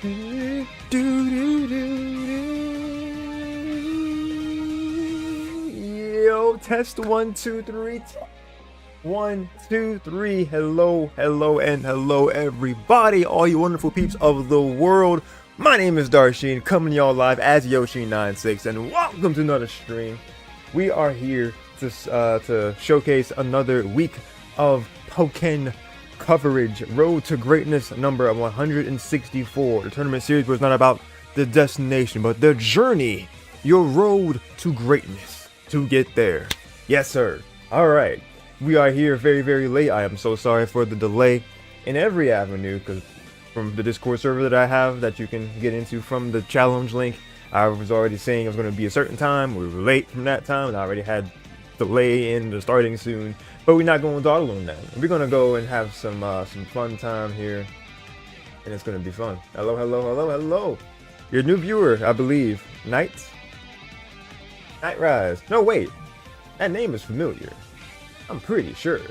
Yo, test 1, 2, 3. 1, 2, 3. Hello, hello, and hello, everybody, all you wonderful peeps of the world. My name is Darshin, coming to y'all live as Yoshi96, and welcome to another stream. We are here to showcase another week of Pokken coverage. Road to Greatness number 164. The tournament series was not about the destination, but the journey. Your road to greatness to get there. Yes, sir. All right. We are here very, very late. I am so sorry for the delay in every avenue, because from the Discord server that I have that you can get into from the challenge link, I was already saying it was going to be a certain time. We were late from that time, and I already had delay in the starting soon. But we're not going to dawdle on that. We're going to go and have some fun time here, and it's going to be fun. Hello, hello, hello, hello. Your new viewer, I believe. Night Rise. No, wait. That name is familiar. I'm pretty sure.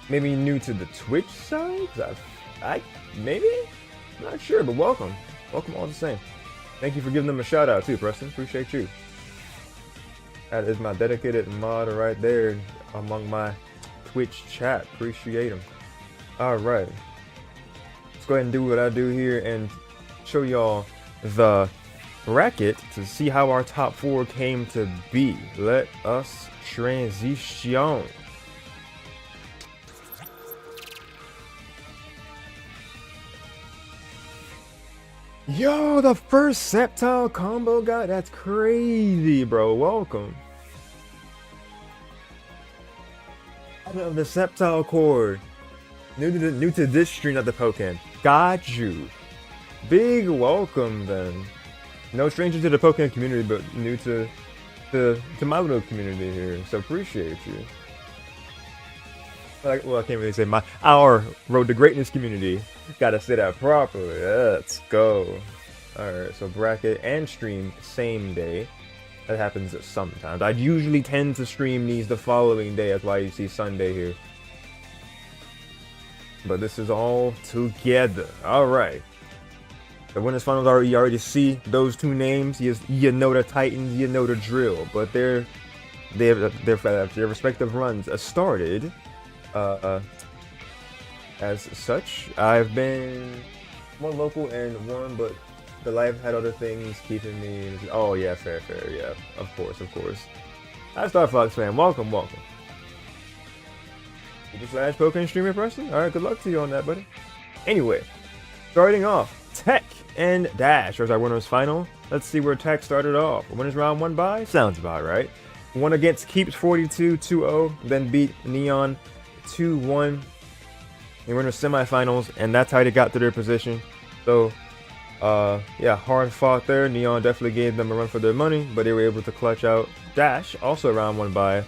Maybe new to the Twitch side? Maybe? I'm not sure, but welcome. Welcome all the same. Thank you for giving them a shout out too, Preston. Appreciate you. That is my dedicated mod right there among my Twitch chat. Appreciate him. Alright. Let's go ahead and do what I do here and show y'all the bracket to see how our top 4 came to be. Let us transition. Yo, the first Sceptile combo guy. That's crazy, bro. Welcome. Of the Sceptile core. New to this stream of the Pokken. Got you. Big welcome then. No stranger to the Pokken community, but new to my little community here. So appreciate you. Well, I can't really say our Road to Greatness community. Gotta say that properly. Let's go. Alright, so bracket and stream same day. That happens sometimes. I usually tend to stream these the following day. That's why you see Sunday here. But this is all together. Alright. The winners finals you already see those two names. You know the Titans, you know the drill. But their respective runs started. As such, I've been one local and one, but the life had other things keeping me. Oh yeah, fair, yeah, of course. Hi Star Fox fan, welcome. You just slash Pokken streamer person? Alright, good luck to you on that, buddy. Anyway, starting off, TEC and Dash as our winners final. Let's see where TEC started off. Winners round 1 by? Sounds about right. Won against Keeps 42 2-0, then beat Neon 2-1. They were in the semifinals, and that's how they got to their position. So, yeah, hard fought there. Neon definitely gave them a run for their money, but they were able to clutch out. Dash, also round 1 by.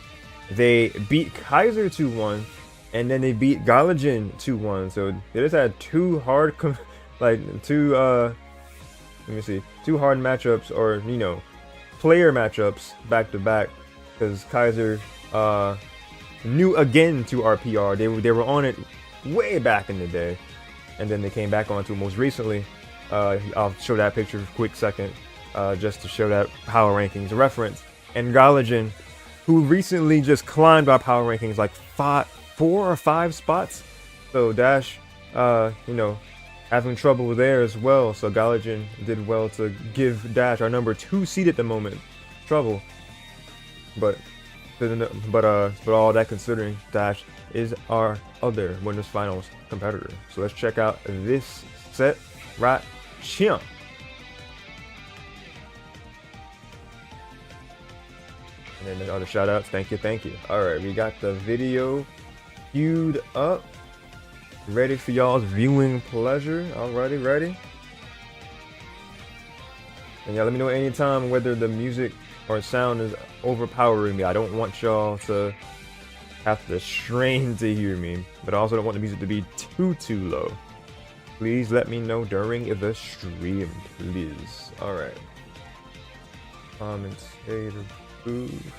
They beat Kaiser 2-1, and then they beat Gylergin 2-1. So they just had two hard matchups, or player matchups back to back, because Kaiser new again to RPR. They were on it way back in the day, and then they came back onto it most recently. I'll show that picture for a quick second, just to show that power rankings reference. And Gylergin, who recently just climbed our power rankings like 4 or 5 spots. So Dash, having trouble there as well. So Gylergin did well to give Dash, our number 2 seed at the moment, trouble. But all that considering, Dash is our other winners finals competitor. So let's check out this set right here. And then the other shout outs. Thank you. Alright, we got the video queued up, ready for y'all's viewing pleasure. Alrighty, ready? And y'all let me know anytime whether the music or sound is overpowering me. I don't want y'all to have to strain to hear me, but I also don't want the music to be too low. Please let me know during the stream, please. Alright. Commentator booth.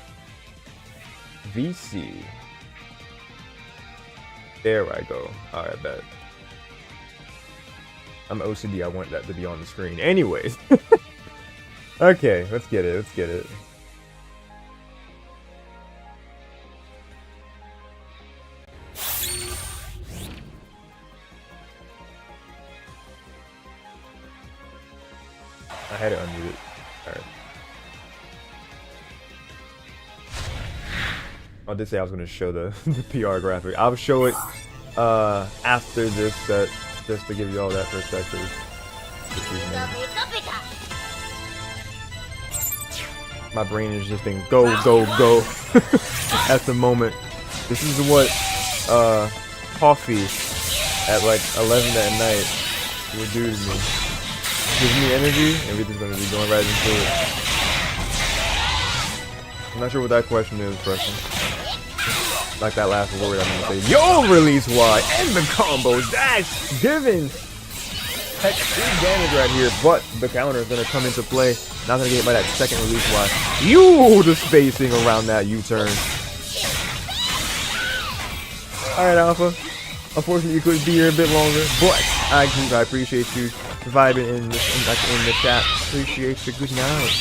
VC. There I go. Alright, bet. I'm OCD. I want that to be on the screen. Anyways. Okay, let's get it. Let's get it. I had it unmuted. Alright. I did say I was going to show the PR graphic. I'll show it after this set, just to give you all that perspective. My brain is just in go, go, go at the moment. This is what coffee at like 11 at night would do to me. Gives me energy, everything's gonna be going right into it. I'm not sure what that question is, Preston. Like that last word I'm gonna say. Yo, release Y and the combo dash given. Heck, big damage right here, but the counter is gonna come into play. Not gonna get hit by that second release Y. You the spacing around that U-turn. Alright, Alpha. Unfortunately, you couldn't be here a bit longer, but I appreciate you vibing in the chat. Appreciate you. Good night.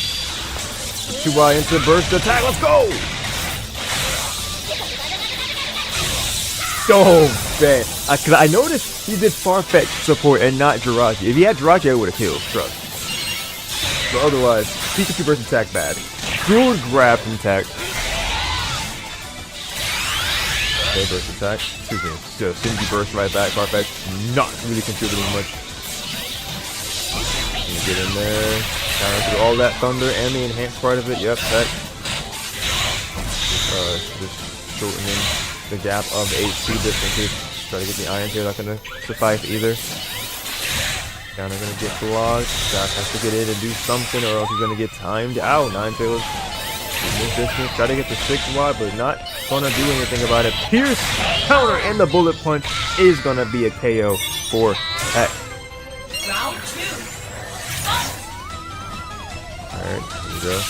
2Y into burst attack. Let's go! So bad. Cause I noticed he did Farfetch support and not Jirachi. If he had Jirachi, I would have killed. Trust. But otherwise, Pikachu burst attack bad. Good grab from Tech. Okay, burst attack. Excuse me. Just Cindy burst right back. Farfetch not really contributing much. Get in there. Counter through all that thunder and the enhanced part of it. Yep, Tech. Just shortening the gap of HP distances. Try to get the iron here. Not gonna suffice either. Counter gonna get blocked. Dash has to get in and do something, or else he's gonna get timed out. Ninetales. Distance. Try to get the 6Y, but not gonna do anything about it. Pierce, counter, and the bullet punch is gonna be a KO for Tech. Alright, here we go. I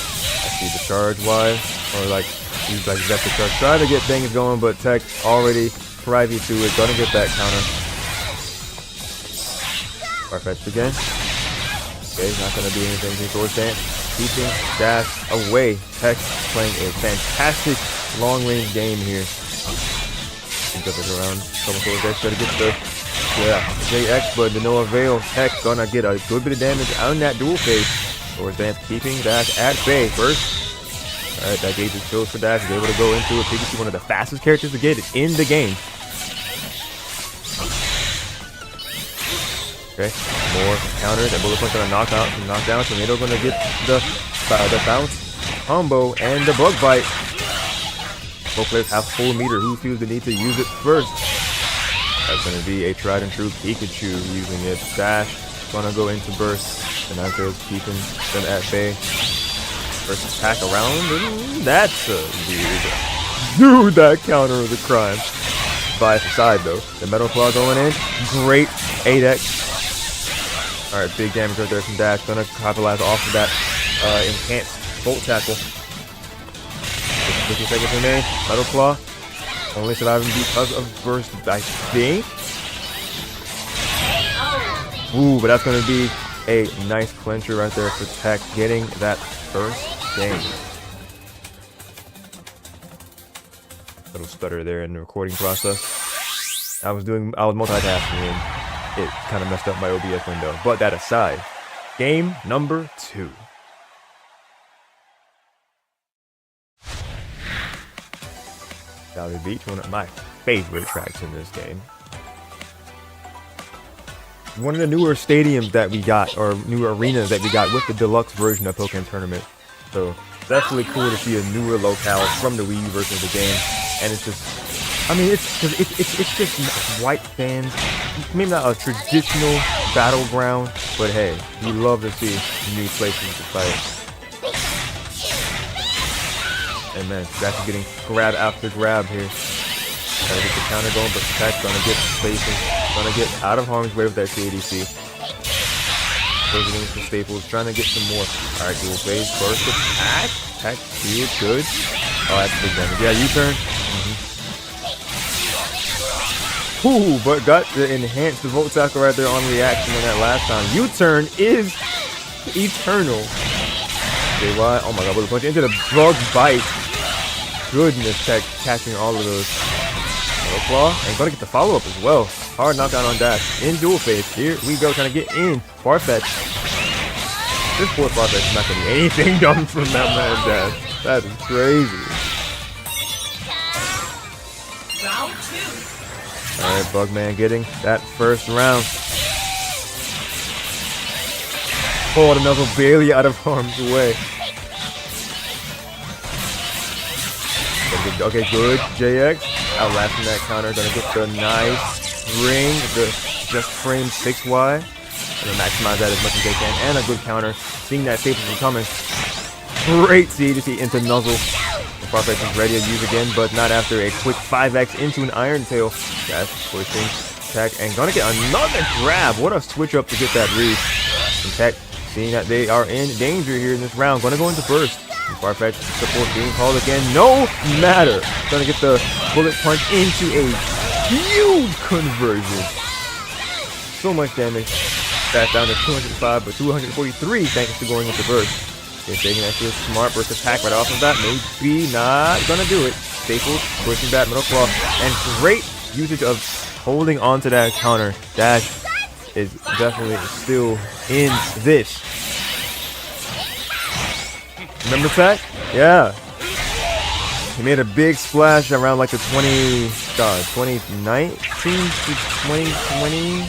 see the charge Y, or like, he's like the charge. Try to get things going, but Tech already privy to it. Gonna get that counter. Farfetched again. Okay, not gonna do anything. Sword stance. Keeping dash away. Tech playing a fantastic long-range game here. Jump it around. Couple forward dash. Try to get the JX, but to no avail. Tech gonna get a good bit of damage on that dual phase. Sword stance. Keeping dash at bay. First. Alright, that gauge is filled for dash. He's able to go into it. Pikachu, one of the fastest characters to get it in the game. Okay, more counters and bullet punch gonna knock down. Tornado gonna get the bounce combo and the bug bite. Both players have full meter. Who feels the need to use it first? That's gonna be a tried and true Pikachu using it. Dash gonna go into burst. And after keeping them at bay. First attack around. That's a weird. Dude, that counter of the crime. By the side though. The Metal Claw going in. Great 8x. Alright, big damage right there from Dash. Gonna capitalize off of that enhanced Bolt Tackle. 50 seconds remain. Metal Claw. Only surviving because of burst, I think. Ooh, but that's gonna be a nice clincher right there for Tech, getting that first game. Little stutter there in the recording process. I was multitasking and it kind of messed up my OBS window. But that aside, game number 2. Valley Beach, one of my favorite tracks in this game. One of the newer stadiums that we got, or newer arenas that we got with the deluxe version of Pokken Tournament. So definitely cool to see a newer locale from the Wii U version of the game. And it's just, I mean, it's just white fans. Maybe not a traditional battleground, but hey, we love to see new places to fight. And man, that's getting grab after grab here. Gotta get the counter going, but Tech's gonna get spacing. Gonna get out of harm's way with that CADC. Closing in some staples, trying to get some more. Alright, dual phase, burst attack. Tech feels good. Oh, that's big damage. Yeah, U-turn. Ooh, but got the enhanced volt tackle right there on reaction on that last time. U-turn is eternal. JY, oh my god, bullet punch into the bug bite. Goodness, Tech catching all of those. Metal Claw, and gonna get the follow-up as well. Hard knockdown on Dash. In dual phase. Here we go, trying to get in. Farfetch. This poor Farfetch is not getting anything done from that man Dash. That is crazy. Alright, Bugman getting that first round. Pull the Nuzzle barely out of harm's way. Okay, good. JX outlasting that counter. Gonna get the nice ring, the just frame 6Y. And then maximize that as much as they can. And a good counter. Seeing that Stapleton coming. Great CDC into Nuzzle. Farfetch is ready to use again, but not after a quick 5x into an Iron Tail. That's pushing Tech and gonna get another grab. What a switch up to get that read. And Tech, seeing that they are in danger here in this round, gonna go into burst. And Farfetch support being called again. No matter. Gonna get the bullet punch into a huge conversion. So much damage. That's down to 205, but 243 thanks to going into burst. Okay, taking that to a smart burst attack right off of that. Maybe not gonna do it. Staples pushing back Metal Claw. And great usage of holding on to that counter. Dash is definitely still in this. Remember that? Yeah. He made a big splash around like the 2019 to 2020.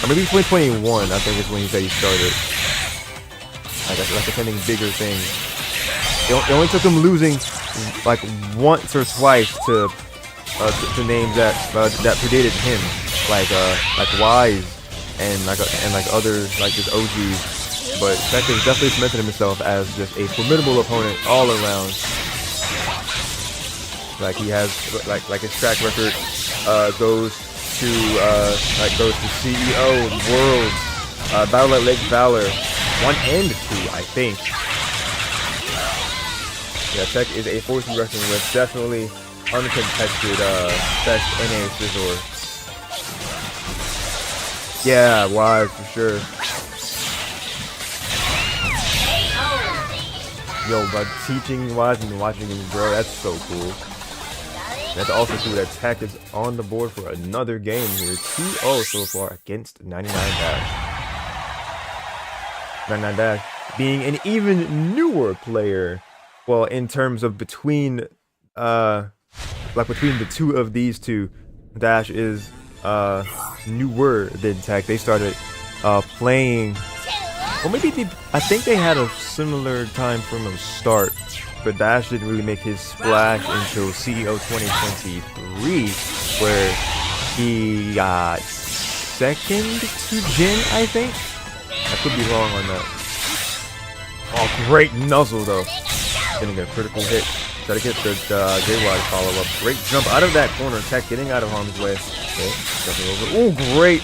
Or maybe 2021, I think is when he said he started. Like attending bigger things. It only took him losing like once or twice to names that predated him, like Wise and like other like just OGs. But Tech has definitely cemented himself as just a formidable opponent all around. Like he has like his track record goes to CEO, Worlds, Battle at Lake Valor, 1 and 2, I think. Yeah, Tech is a force to be reckoned with. Definitely uncontested best NA Scizor. Yeah, Wise for sure. Yo, but teaching Wise and watching him grow, that's so cool. That's also true that Tech is on the board for another game here. 2-0 so far against 99 Dash. 99 Dash being an even newer player. Well, in terms of between the two of these two, Dash is newer than Tech. They started playing, well, maybe I think they had a similar time from the start, but Dash didn't really make his splash until CEO 2023, where he got second to Jin, I think. I could be wrong on that. Oh, great Nuzzle though. Getting a critical hit. Try to get the JY follow up. Great jump out of that corner. Tech getting out of harm's way. Okay, jumping over. Oh, great.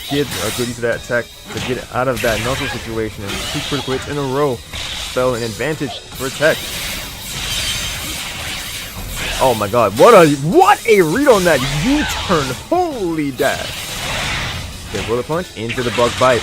Get a good use of that Tech to get out of that Nuzzle situation. And 2 critical hits in a row spell an advantage for Tech. Oh my god, what a read on that U-turn. Holy dash. Okay, bullet punch into the bug bite.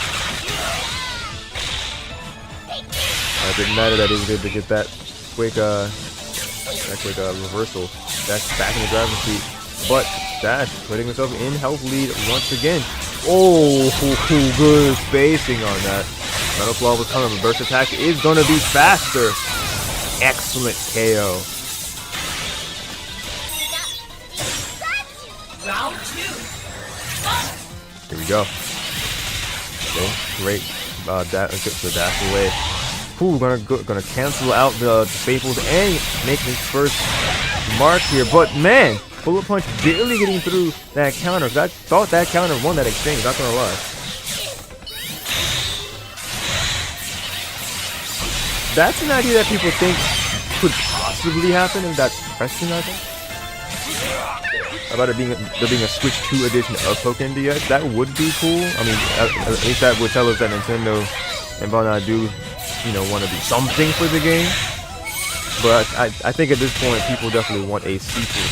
It didn't matter that he was able to get that quick reversal. Dash back in the driver's seat. But Dash putting himself in health lead once again. Oh, good spacing on that. Metal Claw was coming. Burst attack is going to be faster. Excellent KO. Round 2. Here we go. Okay, great dash away. Ooh, gonna cancel out the staples and make his first mark here. But man, bullet punch barely getting through that counter. I thought that counter won that exchange, not gonna lie. That's an idea that people think could possibly happen in that question, I think. About there being a Switch 2 edition of Pokken DX. That would be cool. I mean, at least that would tell us that Nintendo and Bandai do, want to do something for the game. But I think at this point, people definitely want a sequel,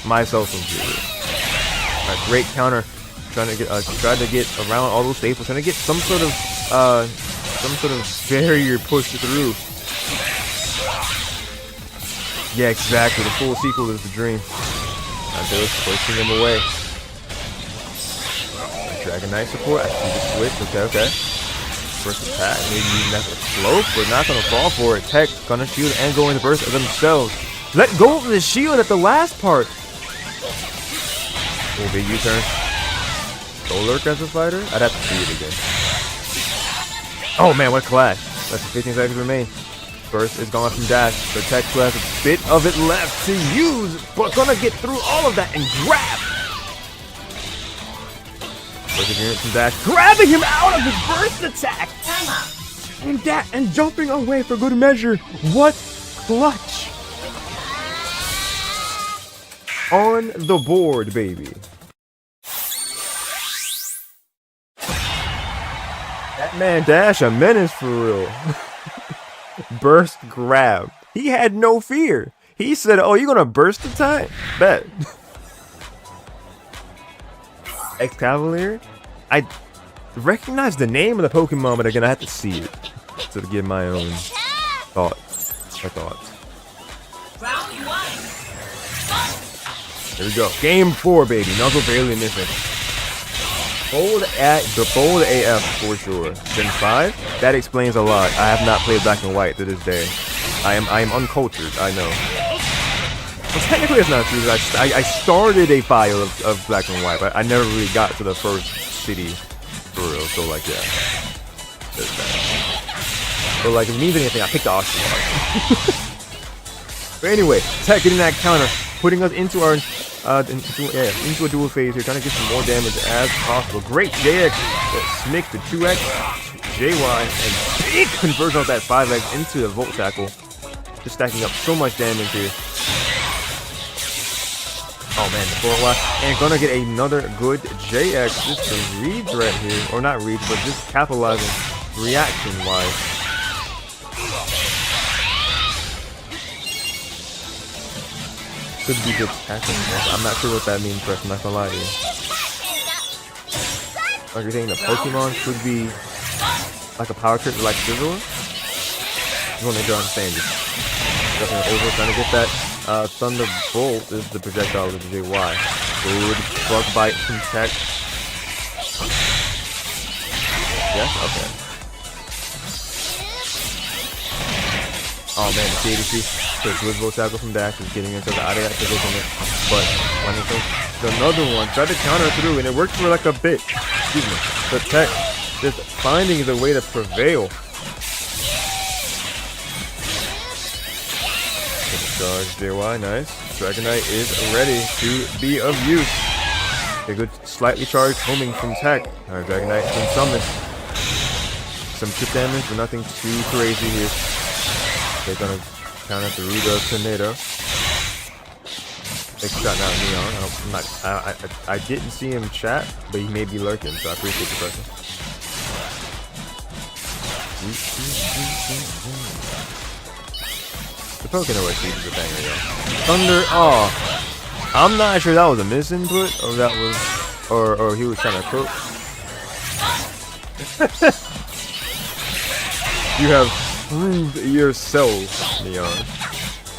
myself included. Great counter. Trying to get around all those staples. Trying to get some sort of barrier pushed through. Yeah, exactly. The full sequel is the dream. Until it's pushing him away. Dragon Knight support. I see the switch. Okay. First attack. Maybe using that for slope, but not gonna fall for it. TEC gonna shield and go into burst themselves. Let go of the shield at the last part. Oh, big U-turn. Lurk as a fighter? I'd have to see it again. Oh man, what clash. Less than 15 seconds remain. Burst is gone from dash. The TEC still has a bit of it left to use, but gonna get through all of that and grab. Perseverance from dash, grabbing him out of his burst attack. And jumping away for good measure. What clutch. On the board, baby. That man Dash a menace for real. Burst grab. He had no fear. He said, oh, you're gonna burst attack? Bet. Ex-Cavalier? I recognize the name of the Pokemon, but again, I have to see it to give my own thoughts. There we go. Game 4, baby. Nuzzle barely missing. Bold AF for sure. Gen 5? That explains a lot. I have not played Black and White to this day. I am uncultured, I know. Well, technically it's not true. I started a file of Black and White, but I never really got to the first city for real. So like, yeah. There's that. But like, if it means anything, I picked the Oceana. But anyway, TEC getting that counter, putting us into our into a dual phase here, trying to get some more damage as possible. Great JX, Smick the 2X, JY, and big conversion of that 5X into the Volt Tackle. Just stacking up so much damage here. Oh man, the forward watch, and gonna get another good JX. Just a read right here, or not read, but just capitalizing reaction-wise. Could be good tackling. I'm not sure what that means, but I'm not gonna lie to you. Like you're saying the Pokemon could be like a power trip like Scizor? I'm gonna draw understand it. Definitely over, trying to get that Thunderbolt is the projectile of the JY. Good bug bite from TEC. Yes? Okay. Oh man, the CADC. So good Volt Tackle from Dash is getting into the out of that position. But another one tried to counter through and it worked for like a bit. Excuse me. But TEC just finding the way to prevail. Charge JY, nice. Dragonite is ready to be of use. A good slightly charged homing from TEC. Alright, Dragonite has been summoned. Some chip damage, but nothing too crazy here. They're gonna counter through the tornado. They shot out Neon. I didn't see him chat, but he may be lurking, so I appreciate the question. The Pokken OSC is a banger, though. Thunder, oh, I'm not sure that was a misinput, or that was, or he was trying to cook. You have proved yourself, Neon.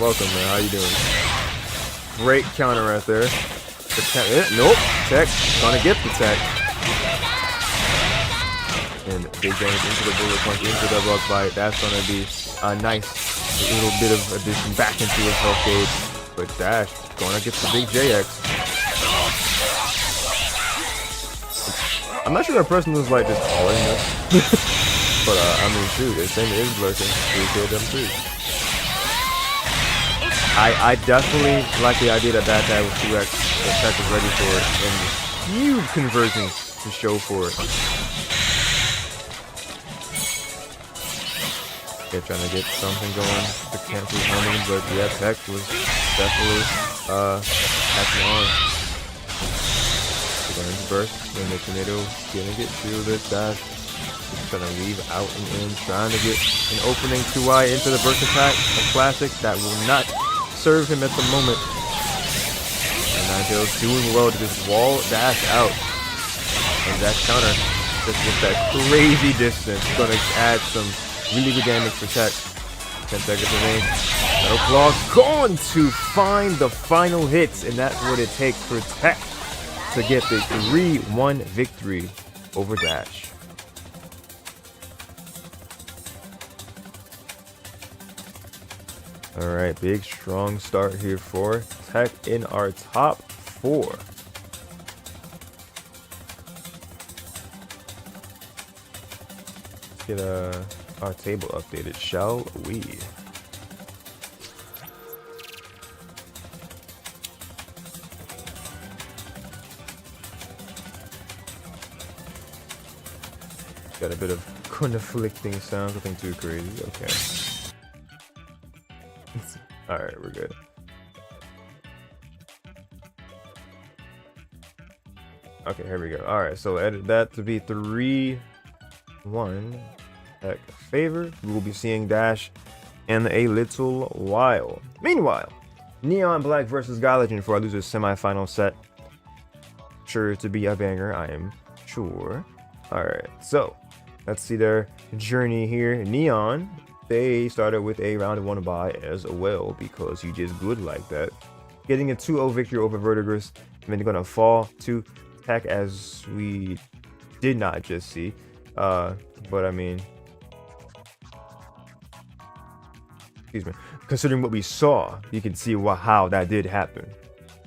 Welcome, man. How you doing? Great counter right there. Nope. TEC. Gonna get the TEC. And big damage into the bullet punch, into the bug bite. That's gonna be a nice little bit of addition back into his health gauge. But Dash gonna get the big JX. I'm not sure that person was like just calling this. But I mean, shoot, his name is lurking. We killed them too. I definitely like the idea that that was 2X. The TEC is ready for it, and huge conversions to show for it. They're trying to get something going to cancel homing, but yeah, TEC was definitely catching on. They're going to burst, and the tornado gonna get shielded. Dash just trying to leave out and in, trying to get an opening 2Y into the burst attack, a classic that will not serve him at the moment. Ninetales doing well to just wall dash out. And that counter, just with that crazy distance, is gonna add some really good damage for TEC. 10 seconds remain. Metal Claw going to find the final hits, and that's what it takes for TEC to get the 3-1 victory over Dash. Alright, big strong start here for TEC in our top 4. Let's get our table updated, shall we? Got a bit of conflicting sounds, nothing too crazy. Okay. Alright, we're good. Okay, here we go. Alright, so edit that to be 3-1 TEC favor. We will be seeing Dash in a little while. Meanwhile, NeonBlakk versus Gylergin for our losers semifinal set. Sure to be a banger, I am sure. Alright, so let's see their journey here. Neon, they started with a round 1 bye as well because you just good like that. Getting a 2-0 victory over Rigz, and then they're gonna fall to TEC as we did not just see. But I mean, excuse me, considering what we saw, you can see how that did happen.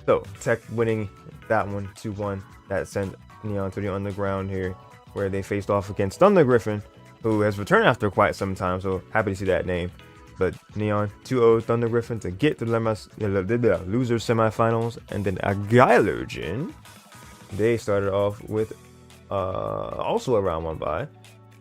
So TEC winning that one 2-1. That sent Neon to the underground here, where they faced off against Thunder Griffin, who has returned after quite some time, so happy to see that name. But Neon 2-0 Thunder Griffin to get to the loser semifinals, and then a Gylergin. They started off with also a round 1 bye,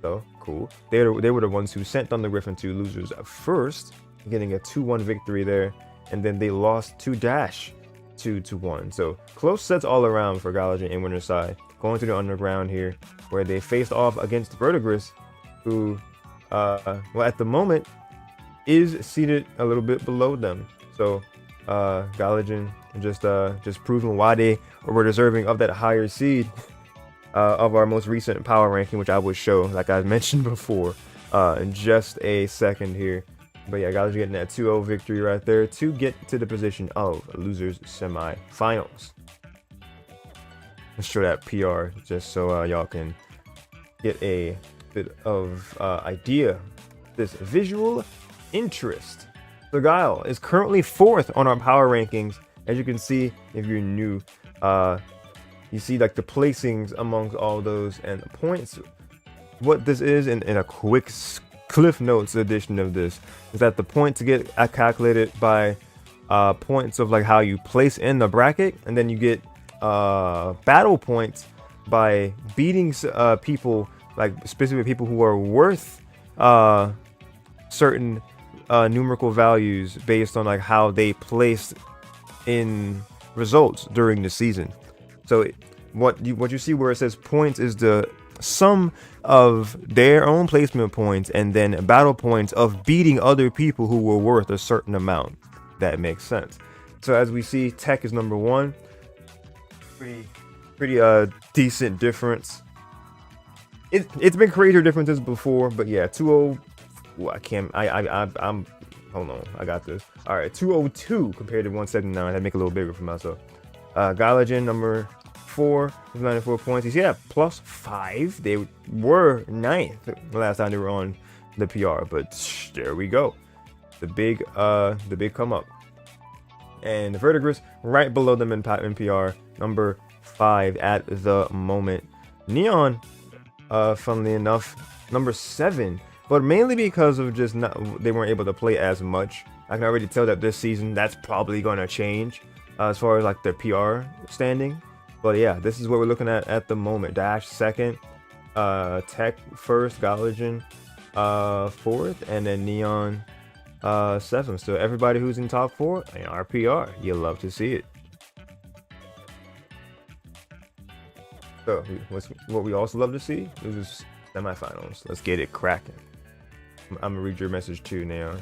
so cool. They were the ones who sent Thunder Griffin to losers first, getting a 2-1 victory there, and then they lost to Dash 2-1. So close sets all around for Gylergin in winner's side. Going to the underground here, where they faced off against Rigz, who, well, at the moment, is seated a little bit below them. So, Gylergin just proving why they were deserving of that higher seed of our most recent power ranking, which I will show, like I mentioned before, in just a second here. But yeah, Gylergin getting that 2-0 victory right there to get to the position of losers semi-finals. Let's show that PR just so y'all can get a bit of idea, this visual interest. So Guile is currently 4th on our power rankings. As you can see, if you're new, you see like the placings amongst all those and the points. What this is in a quick Cliff Notes edition of this is that the points get calculated by points of like how you place in the bracket, and then you get battle points by beating people, like specific people who are worth certain numerical values based on like how they placed in results during the season. So what you see where it says points is the sum of their own placement points and then battle points of beating other people who were worth a certain amount. That makes sense. So as we see, TEC is number 1. Pretty decent difference. It's been crazier differences before, but yeah, 2-0. I'm hold on, I got this. All right, 202 compared to 179. I had to make it a little bigger for myself. Gylergin number 4 with 94 points. You see that +5? They were 9th the last time they were on the PR, but there we go. The big come up. And the Rigz right below them in PR, number 5 at the moment. Neon, funnily enough, number 7, but mainly because of just they weren't able to play as much. I can already tell that this season that's probably going to change as far as like their PR standing. But yeah, this is what we're looking at the moment. Dash 2nd, TEC 1st, Gylergin 4th, and then Neon 7th. So everybody who's in top 4 in our PR, you love to see it. So what we also love to see is semifinals. Let's get it cracking. I'm gonna read your message too, Neon.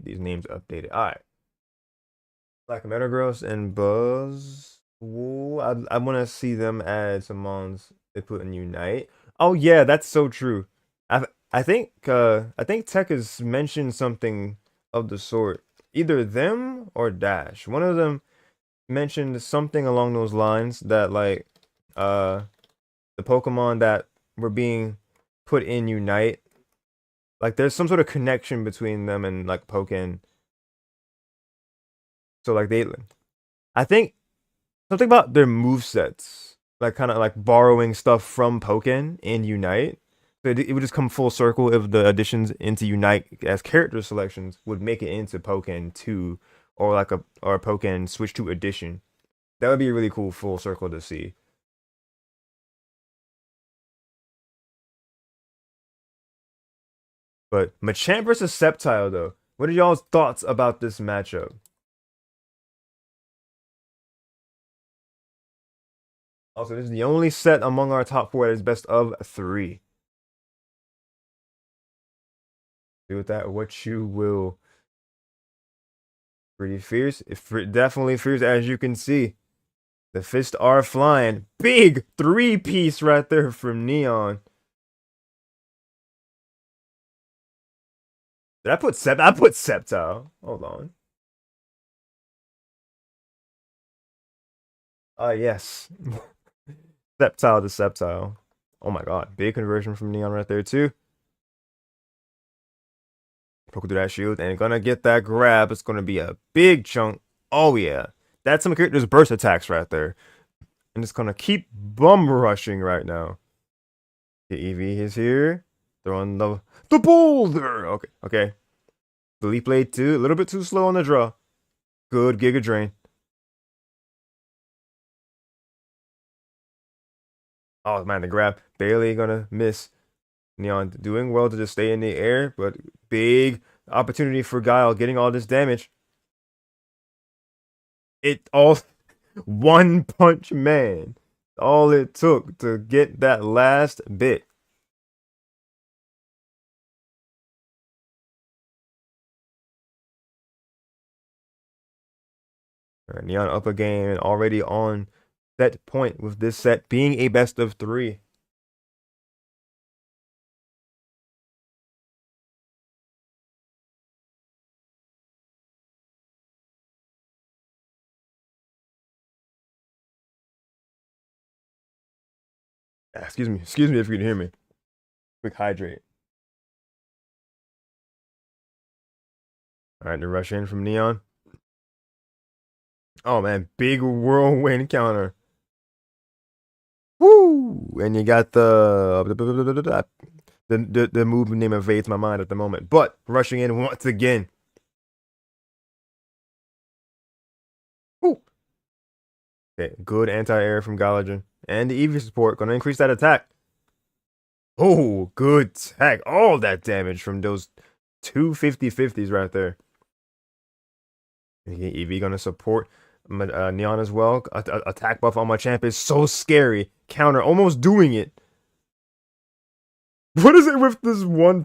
get these names updated. All right. Like Metagross and Buzz. Ooh, I want to see them add some mons they put in Unite. Oh yeah, that's so true. I think Tech has mentioned something of the sort. Either them or Dash. One of them mentioned something along those lines that like uh the Pokemon that were being put in Unite, like there's some sort of connection between them and like Pokken. So like I think something about their move sets, like kind of like borrowing stuff from Pokken in Unite. So it would just come full circle if the additions into Unite as character selections would make it into Pokken 2 or like a Pokken Switch 2 edition. That would be a really cool full circle to see. But Machamp versus Sceptile though. What are y'all's thoughts about this matchup? Also, this is the only set among our top four that is best of three. Do with that what you will. Pretty fierce. Definitely fierce, as you can see. The fists are flying. Big three-piece right there from Neon. Did I put I put Sceptile. Hold on. Yes. Sceptile to Sceptile. Oh my god. Big conversion from Neon right there, too. Poke through that shield and gonna get that grab. It's gonna be a big chunk. Oh yeah. That's some characters' burst attacks right there. And it's gonna keep bum rushing right now. The EV is here. Throwing the boulder. Okay, okay. The leap blade too. A little bit too slow on the draw. Good Giga Drain. Oh man, the grab barely gonna miss. Neon doing well to just stay in the air, but big opportunity for Guile getting all this damage. It all one punch man. All it took to get that last bit. All right, Neon up a game and already on set point with this set being a best of three. Excuse me if you can hear me. Quick hydrate. All right, the rush in from Neon. Oh man, big whirlwind counter. Woo! And you got the move name evades my mind at the moment. But rushing in once again. Woo! Okay, good anti-air from Gylergin. And the EV support gonna increase that attack. Oh, good tag. All that damage from those two 50-50s right there. EV gonna support Neon as well. Attack buff on my champ is so scary. Counter almost doing it. What is it with this one?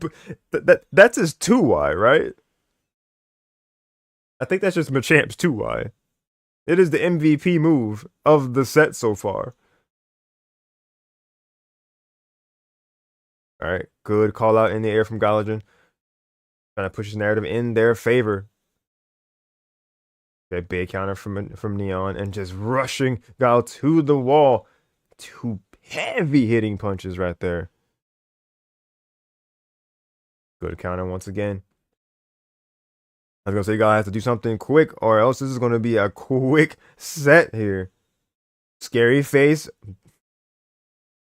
That's his 2Y, right? I think that's just Machamp's 2Y. It is the MVP move of the set so far. All right, good call out in the air from Gylergin. Trying to push his narrative in their favor. Okay, big counter from Neon and just rushing Guile to the wall. Two heavy hitting punches right there. Good counter once again. I was gonna say you guys have to do something quick, or else this is gonna be a quick set here. Scary face.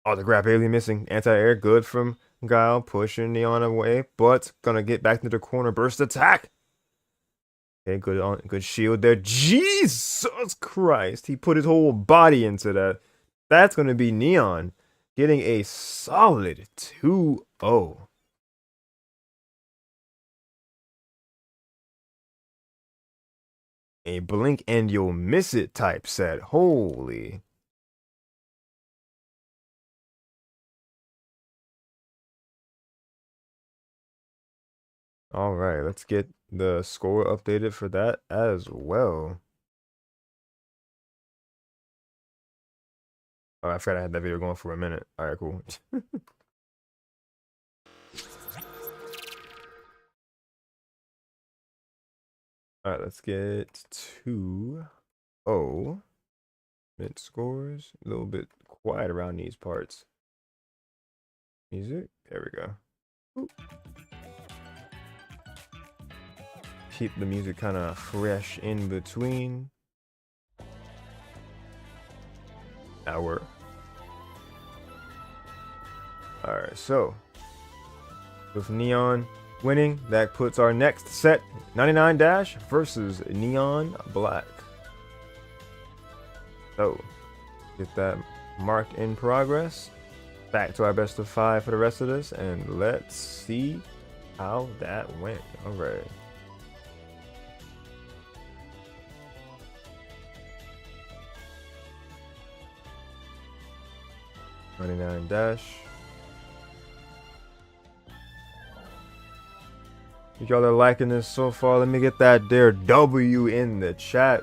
Oh, the grab barely missing. Anti-air, good from Guile, pushing Neon away, but gonna get back into the corner. Burst attack. Okay, good shield there. Jesus Christ, he put his whole body into that. That's gonna be Neon getting a solid 2-0. A blink and you'll miss it type set. Holy. All right, let's get the score updated for that as well. Oh, I forgot I had that video going for a minute. All right, cool. All right, let's get to mid scores. A little bit quiet around these parts. Music. There we go. Ooh. Keep the music kind of fresh in between. Alright, so with Neon winning, that puts our next set 99 Dash versus NeonBlakk. So get that marked in progress. Back to our best of 5 for the rest of this, and let's see how that went. All right. $99 Dash. If y'all are liking this so far, let me get that there W in the chat.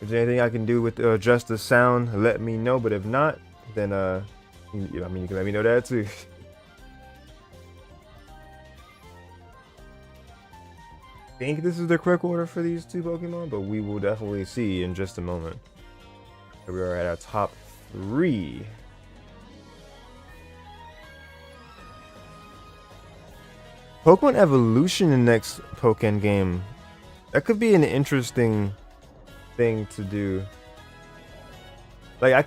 If there's anything I can do with adjust the sound, let me know. But if not, then you can let me know that too. I think this is the correct order for these two Pokemon, but we will definitely see in just a moment. Here we are at our top 3. Pokemon Evolution in the next Pokken game. That could be an interesting thing to do. Like I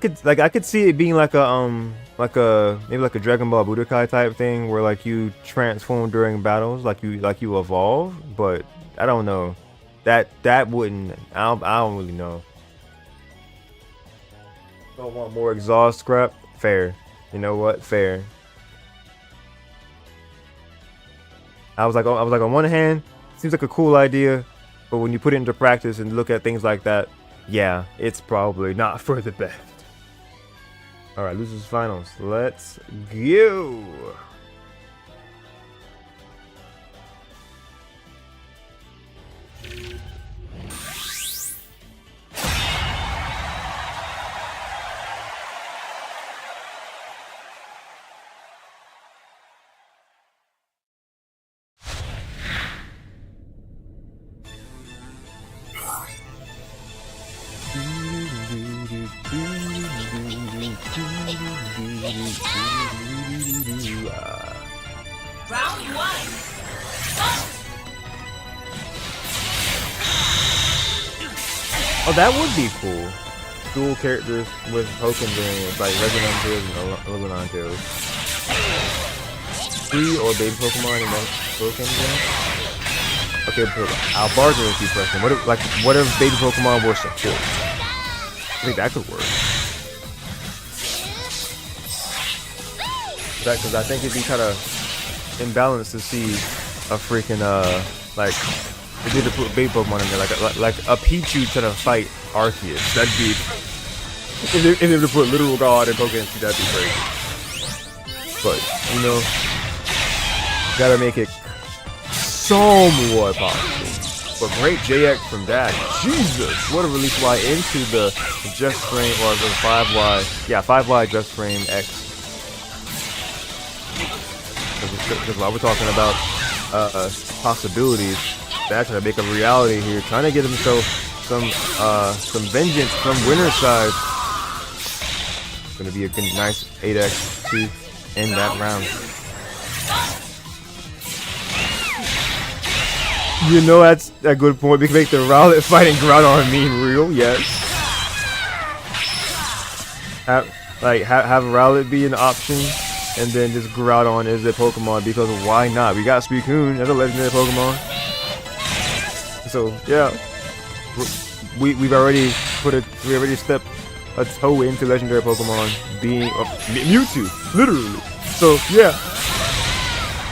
could see it being like a maybe like a Dragon Ball Budokai type thing where like you transform during battles, like you evolve, but I don't know. That wouldn't I don't really know. Don't want more exhaust scrap? Fair. You know what? Fair. I was like on one hand, seems like a cool idea, but when you put it into practice and look at things like that, yeah, it's probably not for the best. All right, losers finals. Let's go. Round 1. Oh, that would be cool. Dual characters with Pokken variants, like Resonant Tails and Elemental Tails. 3 or baby Pokemon in that Pokken game. Okay, Albarzo would be pressing. What if baby Pokemon were support? I think that could work. Because I think it'd be kind of imbalanced to see a freaking like they did to put baby Pokemon in there, like a Pichu trying to fight Arceus. That'd be if they were to put literal God in Pokken, that'd be crazy. But you know, gotta make it somewhat possible. But great JX from Dash. Jesus, what a release Y into the Just Frame or the 5Y. Yeah, 5Y Just Frame X. Because while we're talking about possibilities, they're trying to make a reality here, trying to get himself some vengeance from winner's side. It's gonna be a good, nice 8x to end that round. You know, that's a good point. We can make the Rowlet fighting Groudon meme real, yes. Have Rowlet be an option. And then just Groudon is a Pokemon because why not? We got Suicune as a legendary Pokemon. So yeah, we've already stepped a toe into legendary Pokemon being Mewtwo, literally. So yeah,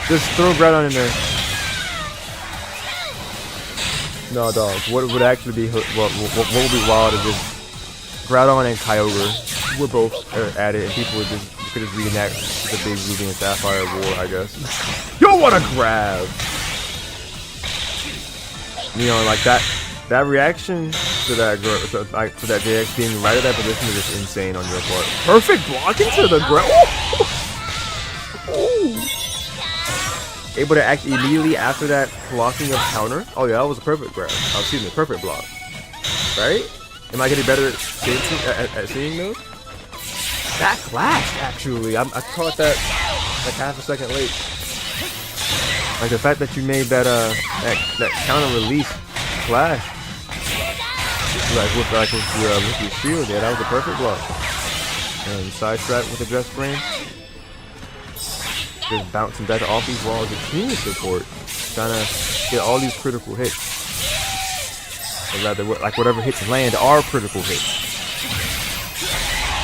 just throw Groudon in there. No, dog. What would actually be what would be wild is if Groudon and Kyogre were both at it, and people would just reenact the big Ruby and Sapphire war, I guess. Yo, what a grab! Neon, like that reaction to that to that JX being right at that position is just insane on your part. Perfect block into the ground. Able to act immediately after that blocking of counter. Oh yeah, that was a perfect grab. Oh, excuse me, perfect block. Right? Am I getting better at seeing those? That clash, actually. I caught that like half a second late. Like the fact that you made that that counter release clash. Like with your shield, yeah, that was a perfect block. And side strap with the dress frame. Just bouncing back off these walls with team support, trying to get all these critical hits. Or rather, like whatever hits land are critical hits.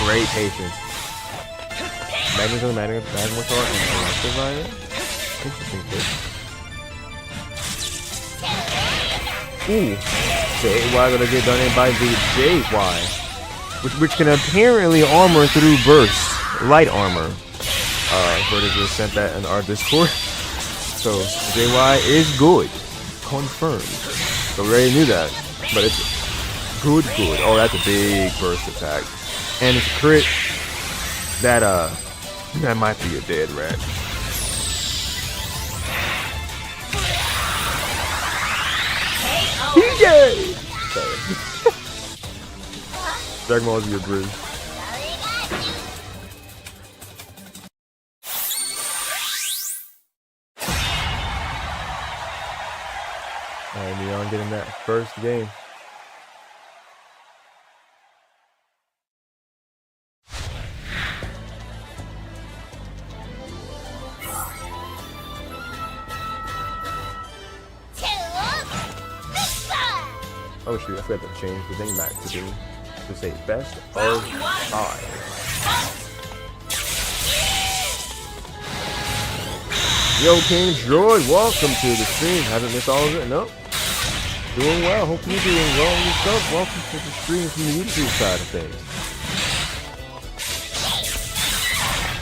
Great patience. Magnus on Magnus Heart and Survivor. Interesting pick. Ooh, JY gonna get done in by the JY, which can apparently armor through burst, light armor. Verdict just sent that in our Discord. So JY is good, confirmed. So we already knew that, but it's good. Oh, that's a big burst attack, and it's a crit. That might be a dead rat. Yay! Sorry. Dragon Ball Z your bridge. Alright, Neon getting that first game. Oh shoot, I forgot to change the thing back to say best of 5. Yo, King Droid, welcome to the stream. Haven't missed all of it? Nope. Doing well. Hope you're doing well yourself. Welcome to the stream from the YouTube side of things.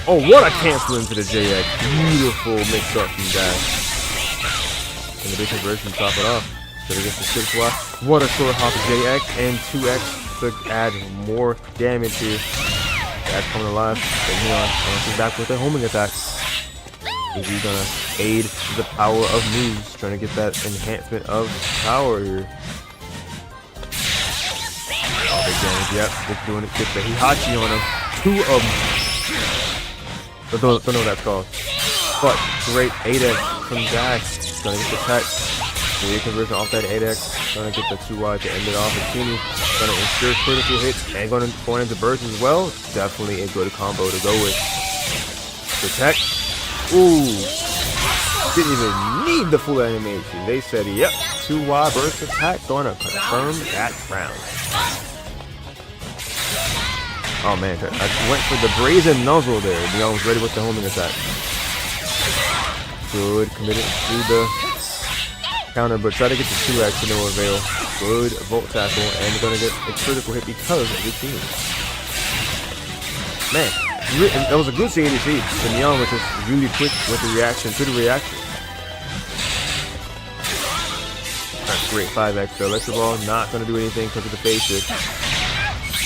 Oh, what a cancel into the JX. Beautiful mix-up from dash. And the big conversion to top it off. So they get the 6Y. What a short hop of JX and 2X to add more damage here. That's coming alive. And Neon bounces back with a homing attack. Is he gonna aid the power of moves? Trying to get that enhancement of power here. Oh, big damage. Yep, just doing it. Get the Hihachi on him. 2 of them. Don't know what that's called. But great 8X from Dash. Gonna get the tech. The conversion off that 8X. Gonna get the 2Y to end it off. And Kini gonna ensure critical hits and going into burst as well. Definitely a good combo to go with. Protect. Ooh. Didn't even need the full animation. They said, yep, 2Y burst attack. Gonna confirm that round. Oh man, I went for the brazen nozzle there. Neon was ready with the homing attack. Good, committed to the counter, but try to get the 2X to no avail. Good volt tackle, and gonna get a critical hit because of the team. Man, that was a good CADC. The Neon was just really quick with the reaction to the reaction. That's great 5X though. Electro Ball not gonna do anything because of the phase shift.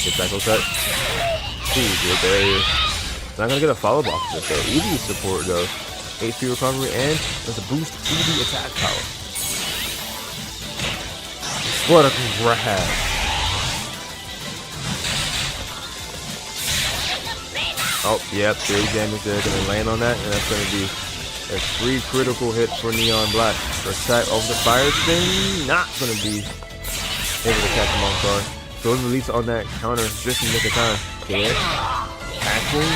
Good cycle cut. Ooh, good barrier. Not gonna get a follow up off this though. Easy support though. HP recovery and there's a boost to the attack power. What a grab. Oh, yep, big damage there. Gonna land on that, and that's gonna be a 3 critical hits for NeonBlakk. First attack over the fire spin, not gonna be able to catch him off guard. Goes release on that counter just in the nick of time. Okay. Tackling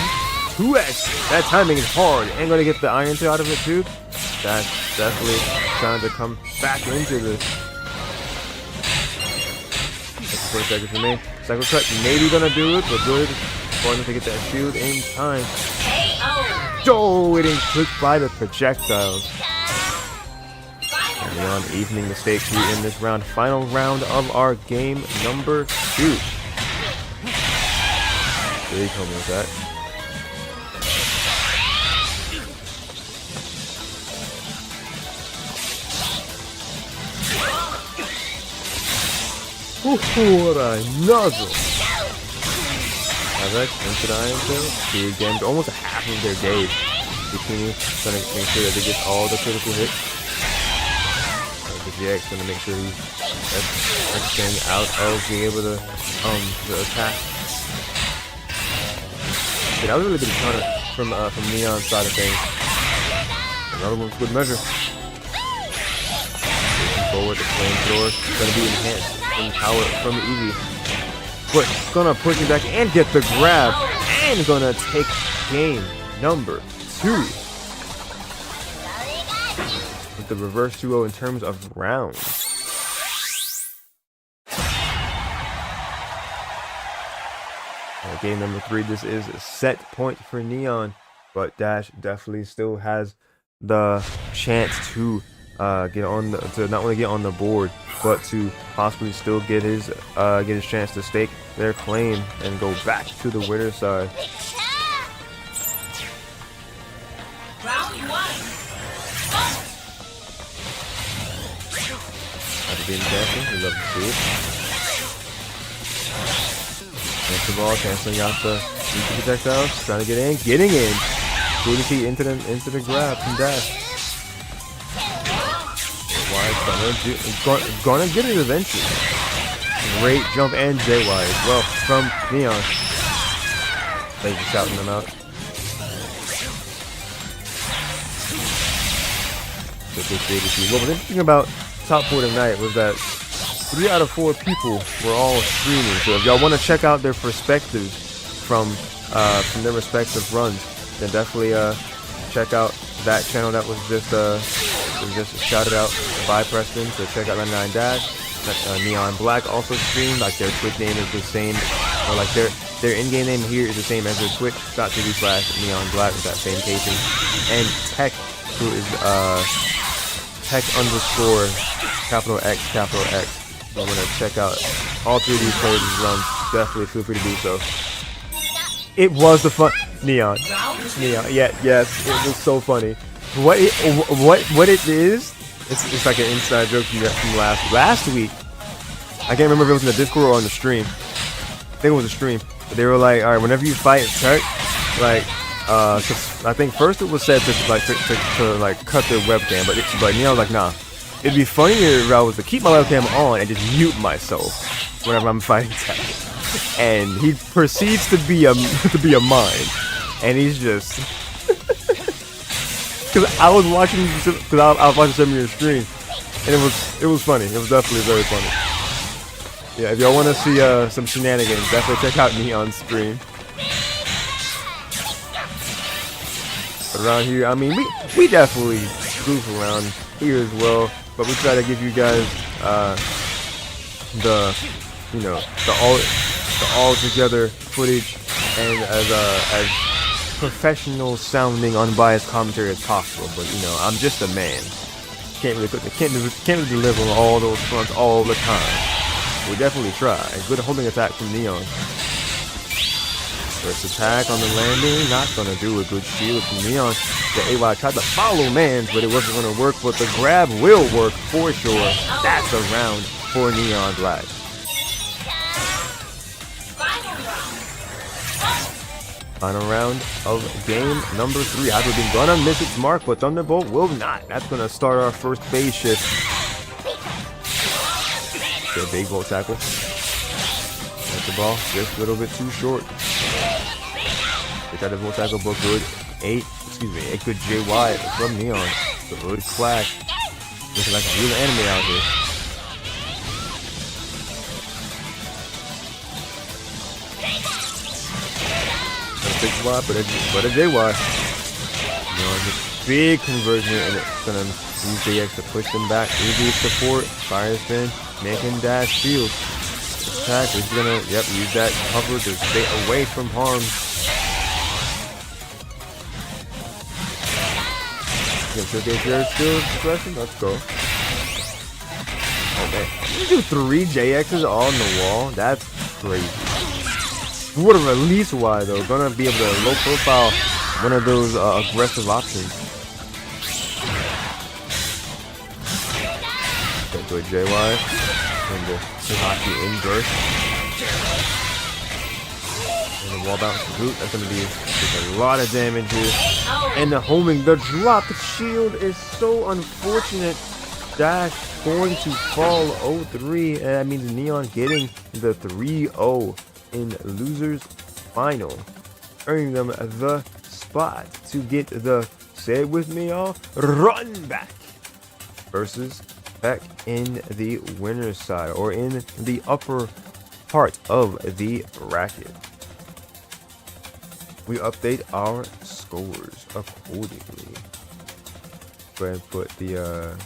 2X. That timing is hard. And gonna get the iron tail out of it too. That's definitely trying to come back into this. 4 seconds remain. Cycle cut maybe gonna do it, but good. Important to get that shield in time. Oh, it ain't clipped by the projectiles. And Neon evening the stakes here in this round. Final round of our game number 2. Big homing with that. What a nuzzle. Avec into the Iron Tail. See again, almost half of their day. Bikini trying to make sure that they get all the critical hits. The GX gonna make sure he's everything out of being able to attack. Yeah, that was a really good counter from Neon's side of things. Another one with good measure. Pushing forward, the flamethrower gonna be enhanced from power from Eevee. But gonna push him back and get the grab and gonna take game number 2 with the reverse 2-0 in terms of rounds. Game number 3, this is a set point for Neon, but Dash definitely still has the chance to get on to not only get on the board, but to possibly still get his chance to stake their claim and go back to the winner's side. Round 1. After being dancing, we love to see it. Catch the ball, canceling out the projectiles, trying to get in, getting in. Good to see into the grab from Dash. Gonna get it eventually. Great jump and JY as well from Neon. Thanks for shouting them out. What was interesting about Top 4 tonight was that 3 out of 4 people were all streaming. So if y'all want to check out their perspectives from their respective runs, then definitely check out that channel that was just shouted out by Preston. So check out 99 Dash. NeonBlakk also streamed. Like their Twitch name is the same, or like their in-game name here is the same as their Twitch.tv/NeonBlakk with that same casing. And TEC, who is TEC_ capital X. So I'm gonna check out all 3 of these players' runs. Definitely feel free to do so. It was the fun Neon. Yeah, yes, it was so funny. What it is? It's like an inside joke from last week. I can't remember if it was in the Discord or on the stream. I think it was a stream. But they were like, all right, whenever you fight Tech, like, I think first it was said to cut the webcam, but Neon was like, nah. It'd be funnier if I was to keep my webcam on and just mute myself whenever I'm fighting Tech. And he proceeds to be a mime, and he's just because I was watching some of your stream, and it was funny. It was definitely very funny. Yeah, if y'all want to see some shenanigans, definitely check out Neon's stream. But around here, I mean, we definitely goof around here as well. But we try to give you guys the all together footage and as professional sounding unbiased commentary as possible. But I'm just a man. Can't really deliver on all those fronts all the time. We definitely try. A good holding attack from Neon. First attack on the landing, not gonna do a good shield from Neon. The AY tried to follow Mans, but it wasn't gonna work, but the grab will work for sure. That's a round for NeonBlakk. Final round of game number 3. Hydrogen gonna miss its mark, but Thunderbolt will not. That's gonna start our first phase shift. Okay, big volt tackle. That's the ball, just a little bit too short. They tried to volt tackle, but good. A good JY from Neon. The good clash. Looking like a real anime out here. Big swap, but a JY. Big conversion, and it's gonna use DX to push them back. Eevee support, fire spin, making dash shield. Attack, he's gonna use that cover to stay away from harm. Showcase your skills progression. Let's go. Oh man, you do 3 JXs on the wall. That's crazy. What a release Y though. Gonna be able to low profile one of those aggressive options. Okay, good JY. And the Haki inburst. And the wall bounce root. That's going to be a lot of damage here. And the homing, the drop, the shield is so unfortunate. Dash going to fall 0-3. And that means Neon getting the 3-0 in losers final, earning them the spot to get the, say it with me y'all, run back versus TEC in the winner's side, or in the upper part of the bracket. We update our scores accordingly. Go ahead and put the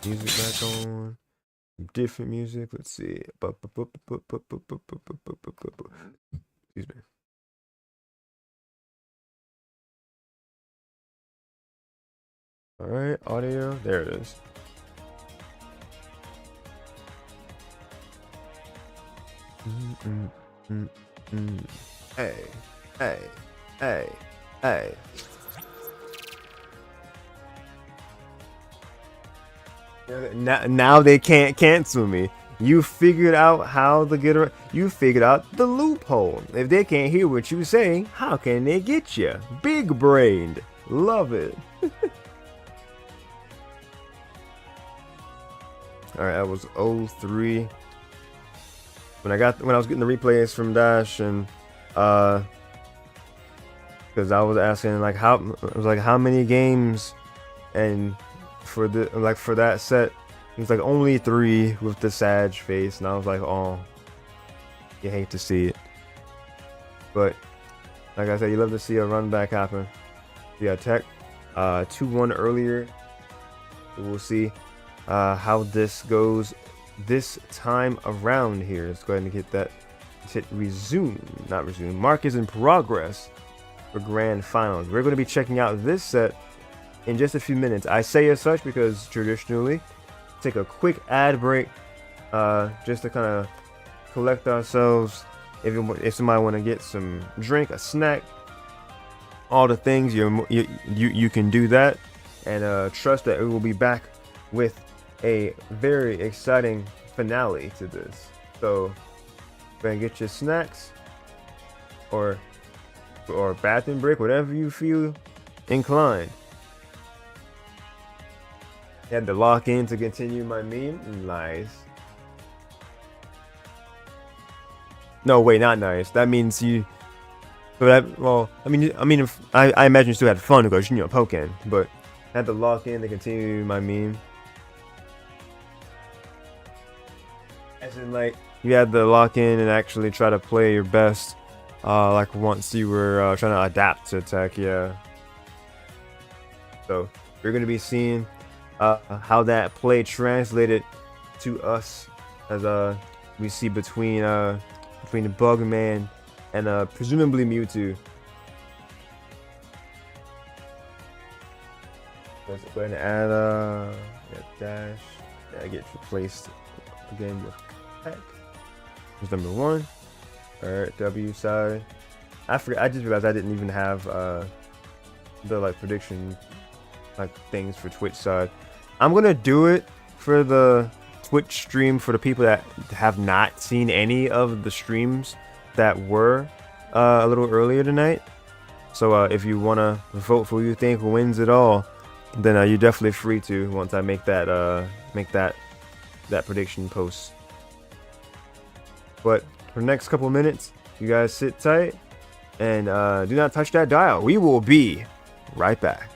music back on. Different music. Let's see. Excuse me. All right, audio. There it is. Hey, hey, hey, hey. Now they can't cancel me. You figured out how to get around. You figured out the loophole. If they can't hear what you say, how can they get you? Big brained. Love it. All right, that was 0-3. When I was getting the replays from Dash, and because I was asking how many games, and for that set, it was like only 3 with the Sag face, and I was like, oh, you hate to see it. But like I said, you love to see a run back happen. Yeah, TEC 2-1 earlier. We'll see how this goes this time around here. Let's go ahead and hit that. Let's hit resume, not resume. Mark is in progress for grand finals. We're going to be checking out this set in just a few minutes. I say as such because traditionally, take a quick ad break, just to kind of collect ourselves. If somebody want to get some drink, a snack, all the things, you can do that, and trust that we will be back with a very exciting finale to this. So go and get your snacks or bathroom break, whatever you feel inclined. Had to lock in to continue my meme. Nice. No, wait, not nice. That means you. So that, well, I mean, if I imagine you still had fun because Pokken, but I had to lock in to continue my meme. As in, like, you had to lock in and actually try to play your best, like once you were trying to adapt to TEC, yeah. So you're gonna be seeing how that play translated to us, as we see between the Bugman and presumably Mewtwo. Let's go ahead and add dash. Yeah, get replaced again with TEC. Here's number 1. Alright, W side. I forgot. I just realized I didn't even have the like prediction like things for Twitch side. I'm gonna do it for the Twitch stream for the people that have not seen any of the streams that were a little earlier tonight. So if you wanna vote for who you think wins it all, then you're definitely free to once I make that prediction post. But for the next couple minutes, you guys sit tight and do not touch that dial. We will be right back.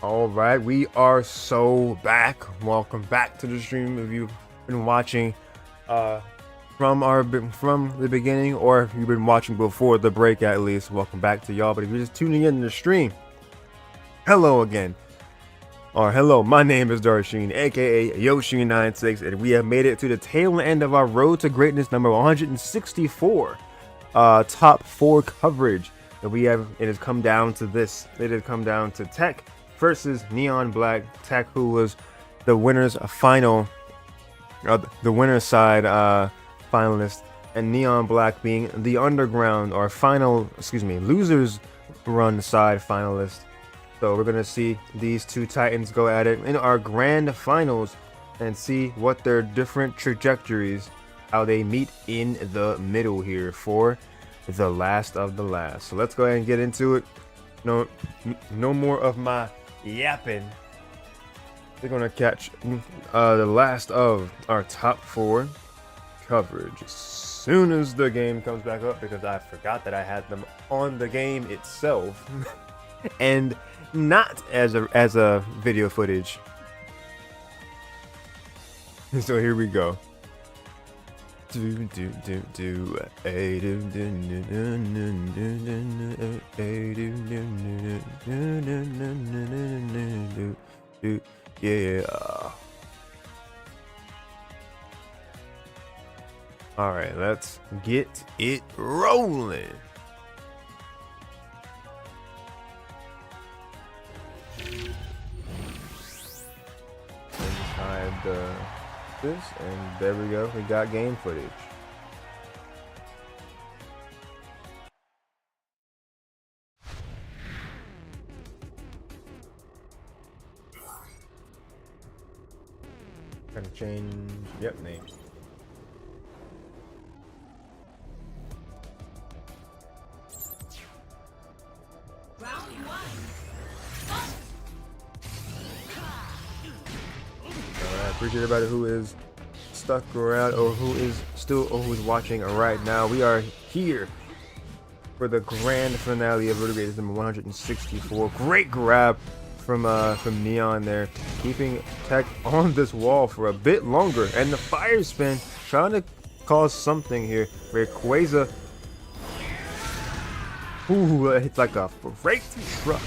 All right, we are so back. Welcome back to the stream. If you've been watching from the beginning, or if you've been watching before the break, at least, welcome back to y'all. But if you're just tuning in the stream, hello again. Or hello, my name is Darsheen, aka Yoshi96, and we have made it to the tail end of our road to greatness number 164, top 4 coverage. And it has come down to this. It has come down to TEC versus NeonBlakk. TEC, who was the winner's final, the winner's side finalist, and NeonBlakk being the underground or losers run side finalist. So we're gonna see these two titans go at it in our grand finals and see what their different trajectories, how they meet in the middle here for the last of the last. So let's go ahead and get into it. No more of my yapping. They're gonna catch the last of our top 4 coverage as soon as the game comes back up, because I forgot that I had them on the game itself and not as a video footage. So here we go. Yeah. All right, let's get it rolling. Inside this, and there we go. We got game footage. Gonna change. Yep, name. Round 1. I appreciate everybody who is stuck around or who is who's watching right now. We are here for the grand finale of Road to Greatness number 164. Great grab from Neon there, keeping TEC on this wall for a bit longer, and the fire spin trying to cause something here. Rayquaza, ooh, it's like a freight truck.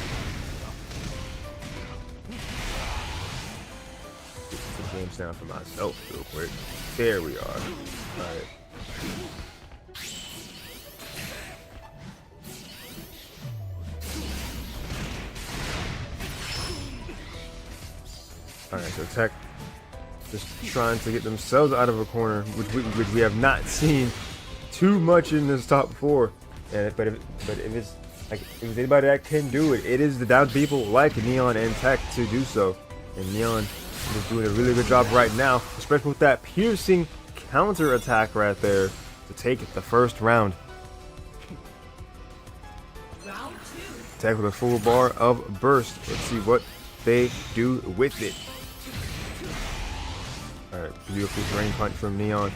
Game sound for myself real quick. There we are. Alright. Alright, so TEC just trying to get themselves out of a corner, which we have not seen too much in this top 4. And but if it's like, if there's anybody that can do it, it is the down people like Neon and TEC to do so. And Neon is doing a really good job right now, especially with that piercing counter attack right there to take the first round. Round 2. TEC with a full bar of burst. Let's see what they do with it. Alright, beautiful drain punch from Neon.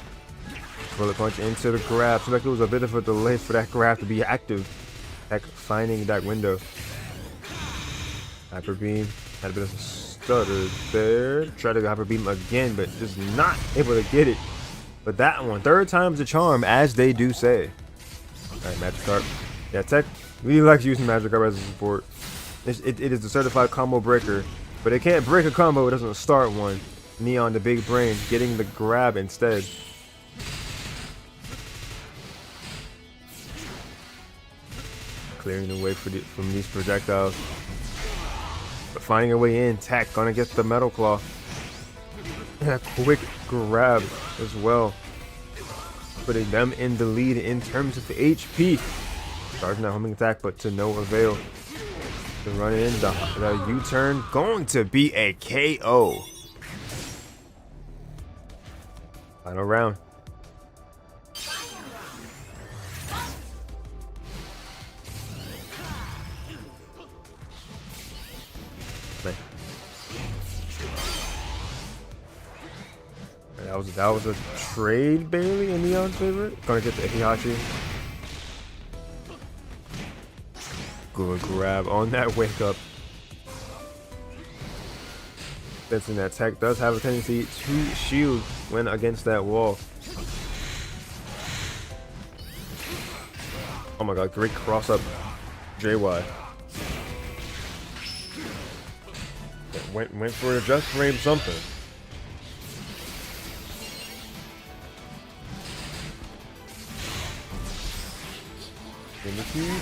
Bullet punch into the grab. Seems like it was a bit of a delay for that grab to be active. TEC finding that window. Hyper beam. Had a bit of a stutter there. Tried to hyper beam again, but just not able to get it. But that one, 3rd time's the charm, as they do say. Alright, Magikarp. Yeah, TEC really likes using Magikarp as a support. It is the certified combo breaker, but it can't break a combo, it doesn't start one. Neon, the big brain, getting the grab instead. Clearing the way from these projectiles. But finding a way in, TEC gonna get the Metal Claw. And a quick grab as well. Putting them in the lead in terms of the HP. Charging that homing attack, but to no avail. The run in, the U-turn, going to be a KO. Final round. That was a trade barely in Neon's favor. Gonna get the Ikihachi. Good grab on that wake up. Sensing that Tech does have a tendency to shield when against that wall. Oh my god, great cross up JY. Went for a just frame something.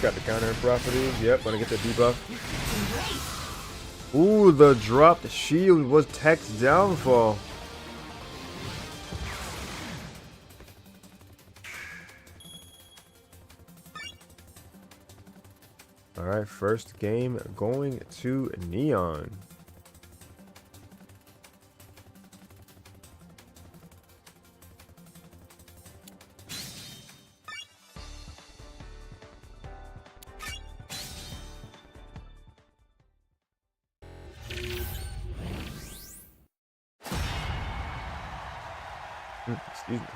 Got the counter properties. Yep, gonna get the debuff. Ooh, the dropped shield was Tech's downfall. Alright, first game going to Neon. Excuse me.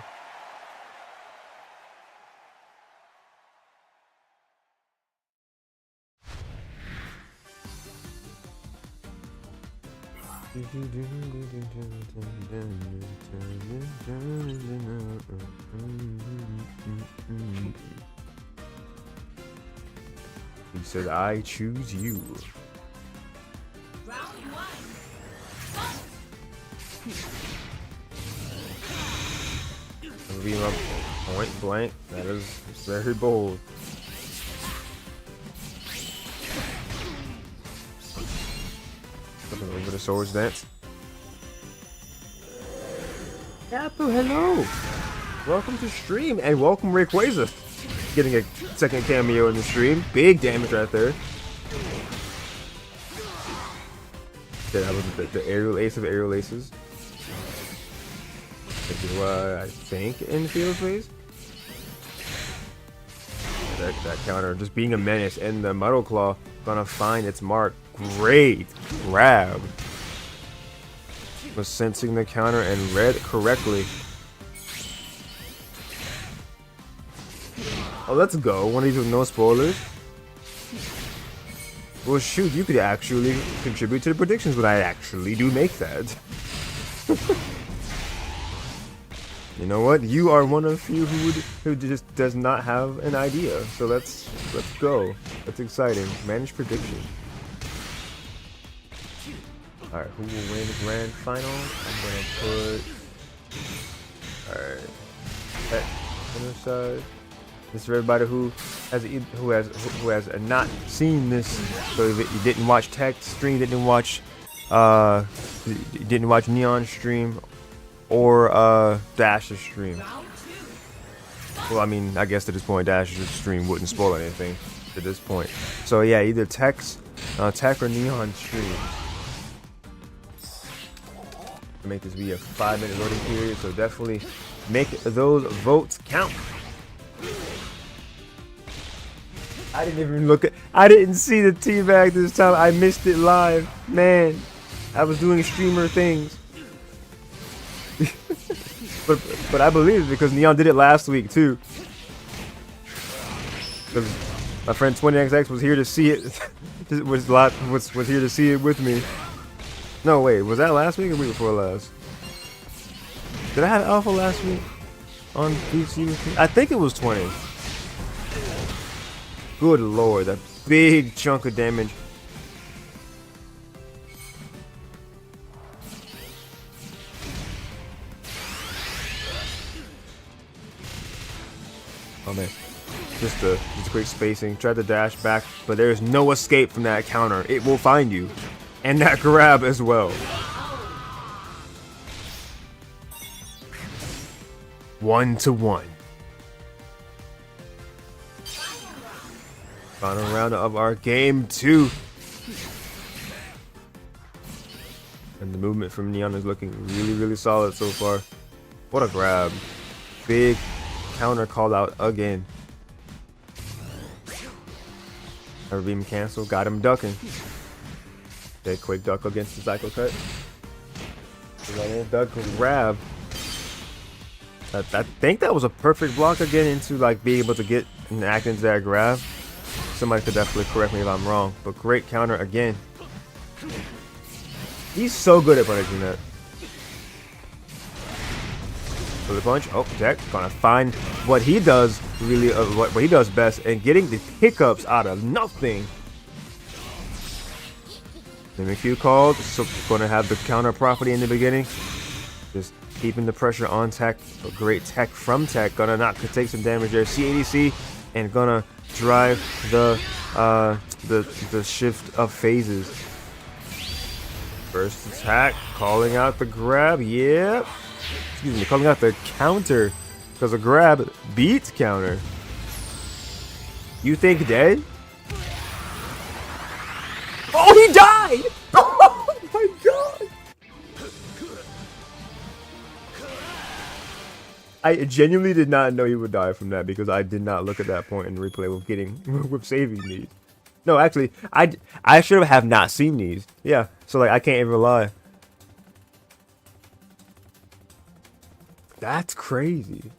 He said, I choose you. Round one. Beat him up point blank. That is very bold. Looking over the swords dance. Yapu, hello! Welcome to stream and welcome Rayquaza. Getting a second cameo in the stream. Big damage right there. Okay, that was the aerial ace of aerial aces. I think in field phase. That counter just being a menace, and the Muddle Claw gonna find its mark. Great grab. Was sensing the counter and read correctly. Oh, let's go. One of these with no spoilers. Well, shoot, you could actually contribute to the predictions when I actually do make that. You know what? You are one of few who just does not have an idea. So let's go. That's exciting. Manage prediction. All right, who will win the grand final? I'm gonna put. All right. Tech on the side. This is for everybody who has not seen this. So if you didn't watch Tech's stream, didn't watch Neon stream. Or Dash's stream. Well, I mean, I guess at this point, Dash's stream wouldn't spoil anything at this point. So yeah, either Tech or Neon stream. Make this be a 5-minute loading period, so definitely make those votes count. I didn't even I didn't see the teabag this time. I missed it live, man. I was doing streamer things. But I believe it because Neon did it last week too. My friend 20XX was here to see it. was here to see it with me. No, wait, was that last week or week before last? Did I have Alpha last week on PC with me? I think it was 20. Good lord, that big chunk of damage. Oh man, just great spacing. Tried to dash back, but there's no escape from that counter. It will find you, and that grab as well. 1-1. Final round of our game 2. And the movement from Neon is looking really, really solid so far. What a grab. Big counter called out again. Ever beam cancel, got him ducking. Dead quick duck against the cycle cut. Duck grab. I think that was a perfect block again into like being able to get and act into that grab. Somebody could definitely correct me if I'm wrong, but great counter again. He's so good at punishing that. For the punch. Oh, TEC gonna find what he does really, what he does best, and getting the hiccups out of nothing. Mimic Q called, so gonna have the counter property in the beginning. Just keeping the pressure on TEC. A great TEC from TEC. Gonna take some damage there. CADC and gonna drive the shift of phases. First attack, calling out the grab. Yep. Excuse me, calling out the counter because a grab beats counter. You think dead? Oh, he died! Oh my god! I genuinely did not know he would die from that because I did not look at that point in replay with saving these. No, actually, I should have not seen these. Yeah, so like I can't even lie. That's crazy.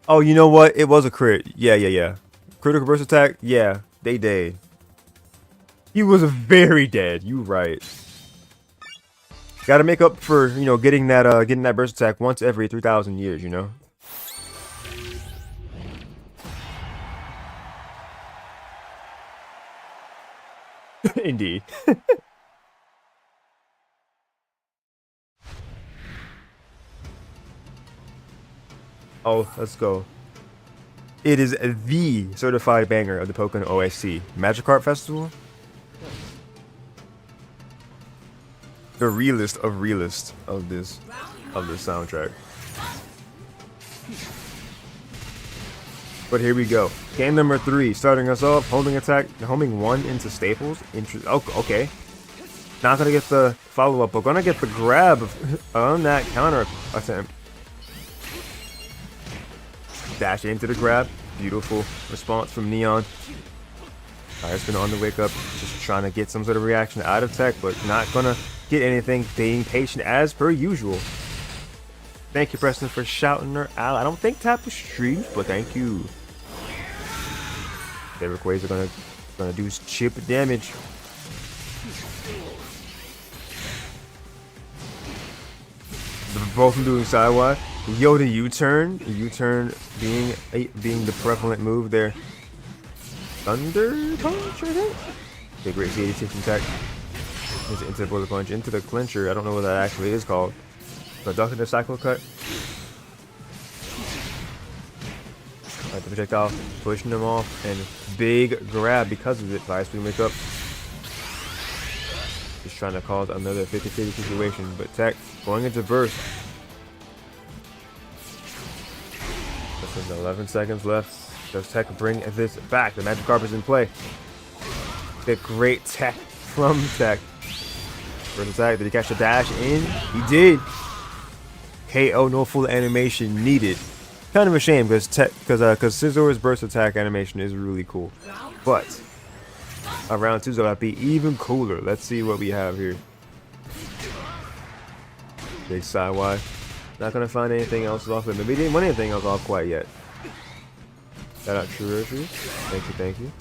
Oh, you know what? It was a crit. Yeah. Critical burst attack. Yeah, they dead. He was very dead. You right. Got to make up for, you know, getting that burst attack once every 3,000 years, you know. Indeed. Oh, let's go. It is the certified banger of the Pokken OSC. Magikarp Festival? The realest of this soundtrack. But here we go. Game number 3, starting us off, holding attack, homing 1 into staples. Oh, okay. Not gonna get the follow-up, but gonna get the grab on that counter attempt. Dash into the grab. Beautiful response from Neon. Fire's been on the wake up, just trying to get some sort of reaction out of TEC, but not gonna get anything, being patient as per usual. Thank you, Preston, for shouting her out. I don't think Tap was streamed, but thank you. Favorite ways are gonna do chip damage. Both doing sidewise. Yo, the U-turn. The U-turn being the prevalent move there. Thunder punch, I think. Okay, great CADC from TEC. Into the bullet punch, into the clincher. I don't know what that actually is called. But ducking the cycle cut. Alright, the projectile pushing them off, and big grab because of it. Fire speed make up. Just trying to cause another 50-50 situation, but TEC going into burst. There's 11 seconds left. Does TEC bring this back? The Magikarp is in play. The great TEC from TEC. First attack, did he catch the dash in? He did. KO, no full animation needed. Kind of a shame because Scissor's burst attack animation is really cool. But round 2 is about to be even cooler. Let's see what we have here. Big sidewise. Not gonna find anything else off it. Maybe he didn't want anything else off quite yet. Shout out True. Thank you.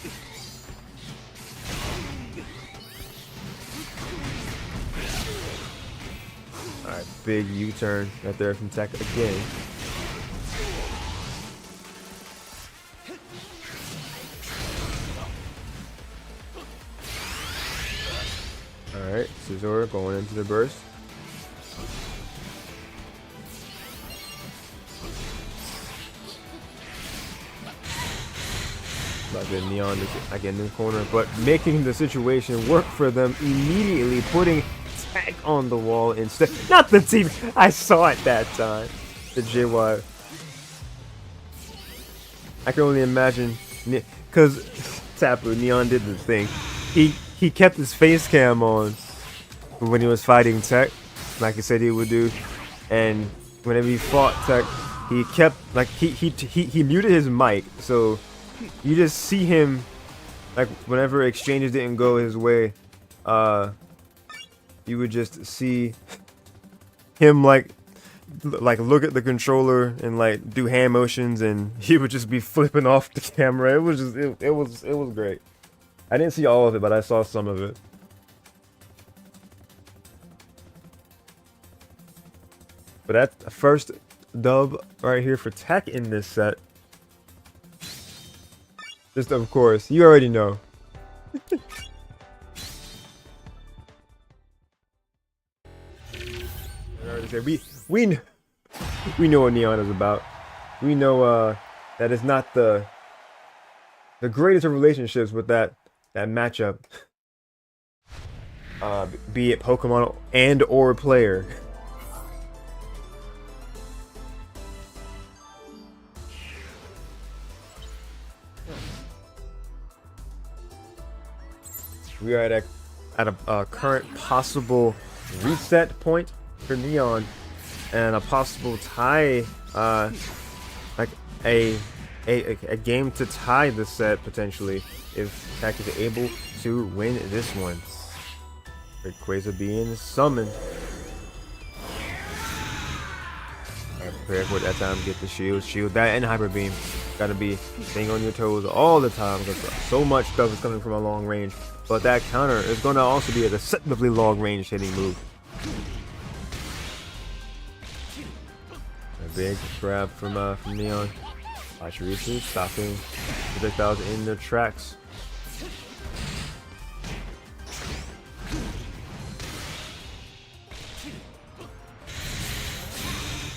Alright, big U-turn right there from TEC again. Alright, Scizor going into the burst. About to get Neon again in the corner, but making the situation work for them immediately, putting TEC on the wall instead. Not the team. I saw it that time. The JY. I can only imagine, because Tapu Neon did the thing. He kept his face cam on when he was fighting TEC, like he said he would do, and whenever he fought TEC, he kept like he muted his mic, so you just see him like whenever exchanges didn't go his way, you would just see him like like look at the controller and like do hand motions, and he would just be flipping off the camera. It was just it was great. I didn't see all of it, but I saw some of it. But that's the first dub right here for TEC in this set. Just of course, you already know. We know what Neon is about. We know that it's not the greatest of relationships with that matchup. Be it Pokemon and or player. We are at a current possible reset point for Neon, and a possible tie, like a game to tie the set potentially if TEC is able to win this one. Rayquaza being summoned. Prepare for that time. Get the shield that, and Hyper Beam. Gotta be staying on your toes all the time because so much stuff is coming from a long range. But that counter is gonna also be a deceptively long range hitting move. A big grab from Neon. Pachirisu stopping projectiles in their tracks.